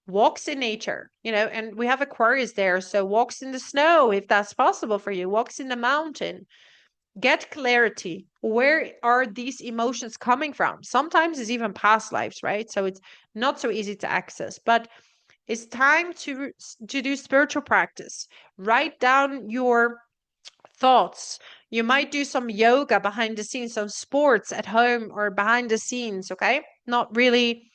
walks in nature, and we have Aquarius there. So, walks in the snow, if that's possible for you, walks in the mountain. Get clarity. Where are these emotions coming from? Sometimes it's even past lives, right? So it's not so easy to access, but it's time to do spiritual practice. Write down your thoughts. You might do some yoga behind the scenes, some sports at home or behind the scenes, okay? Not really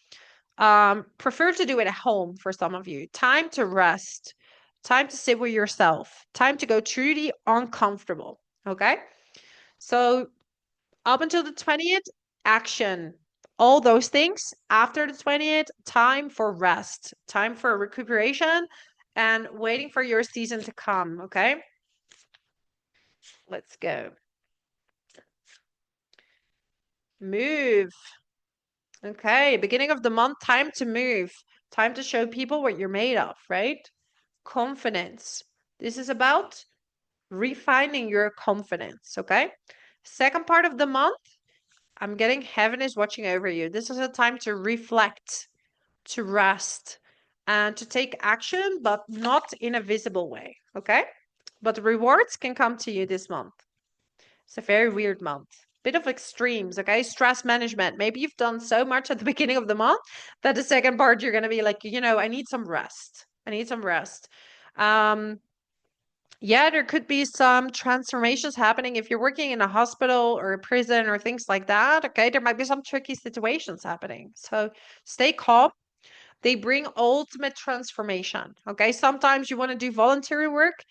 prefer to do it at home for some of you. Time to rest. Time to sit with yourself. Time to go truly uncomfortable, okay? So up until the 20th, action. All those things. After the 20th, time for rest, time for recuperation, and waiting for your season to come. Okay. Let's go. Move. Okay, beginning of the month, time to move, time to show people what you're made of, right? Confidence. This is about refining your confidence, okay? Second part of the month, I'm getting heaven is watching over you. This is a time to reflect, to rest, and to take action, but not in a visible way, okay? But rewards can come to you this month. It's a very weird month. Bit of extremes, okay? Stress management. Maybe you've done so much at the beginning of the month that the second part you're going to be like, I need some rest. I need some rest. Yeah, there could be some transformations happening if you're working in a hospital or a prison or things like that. Okay, there might be some tricky situations happening. So stay calm. They bring ultimate transformation. Okay, sometimes you want to do voluntary work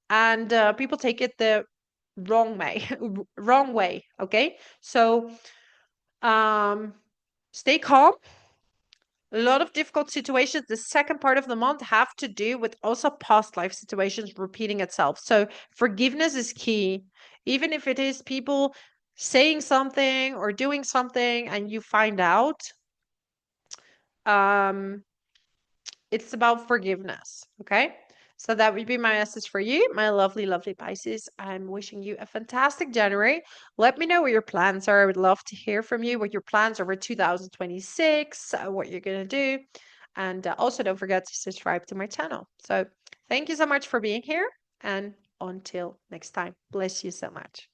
and people take it the wrong way. Wrong way. Okay, so stay calm. A lot of difficult situations the second part of the month have to do with also past life situations repeating itself. So forgiveness is key. Even if it is people saying something or doing something and you find out, um, it's about forgiveness. Okay. So that would be my message for you, my lovely, lovely Pisces. I'm wishing you a fantastic January. Let me know what your plans are. I would love to hear from you what your plans are for 2026, what you're going to do. And also don't forget to subscribe to my channel. So thank you so much for being here. And until next time, bless you so much.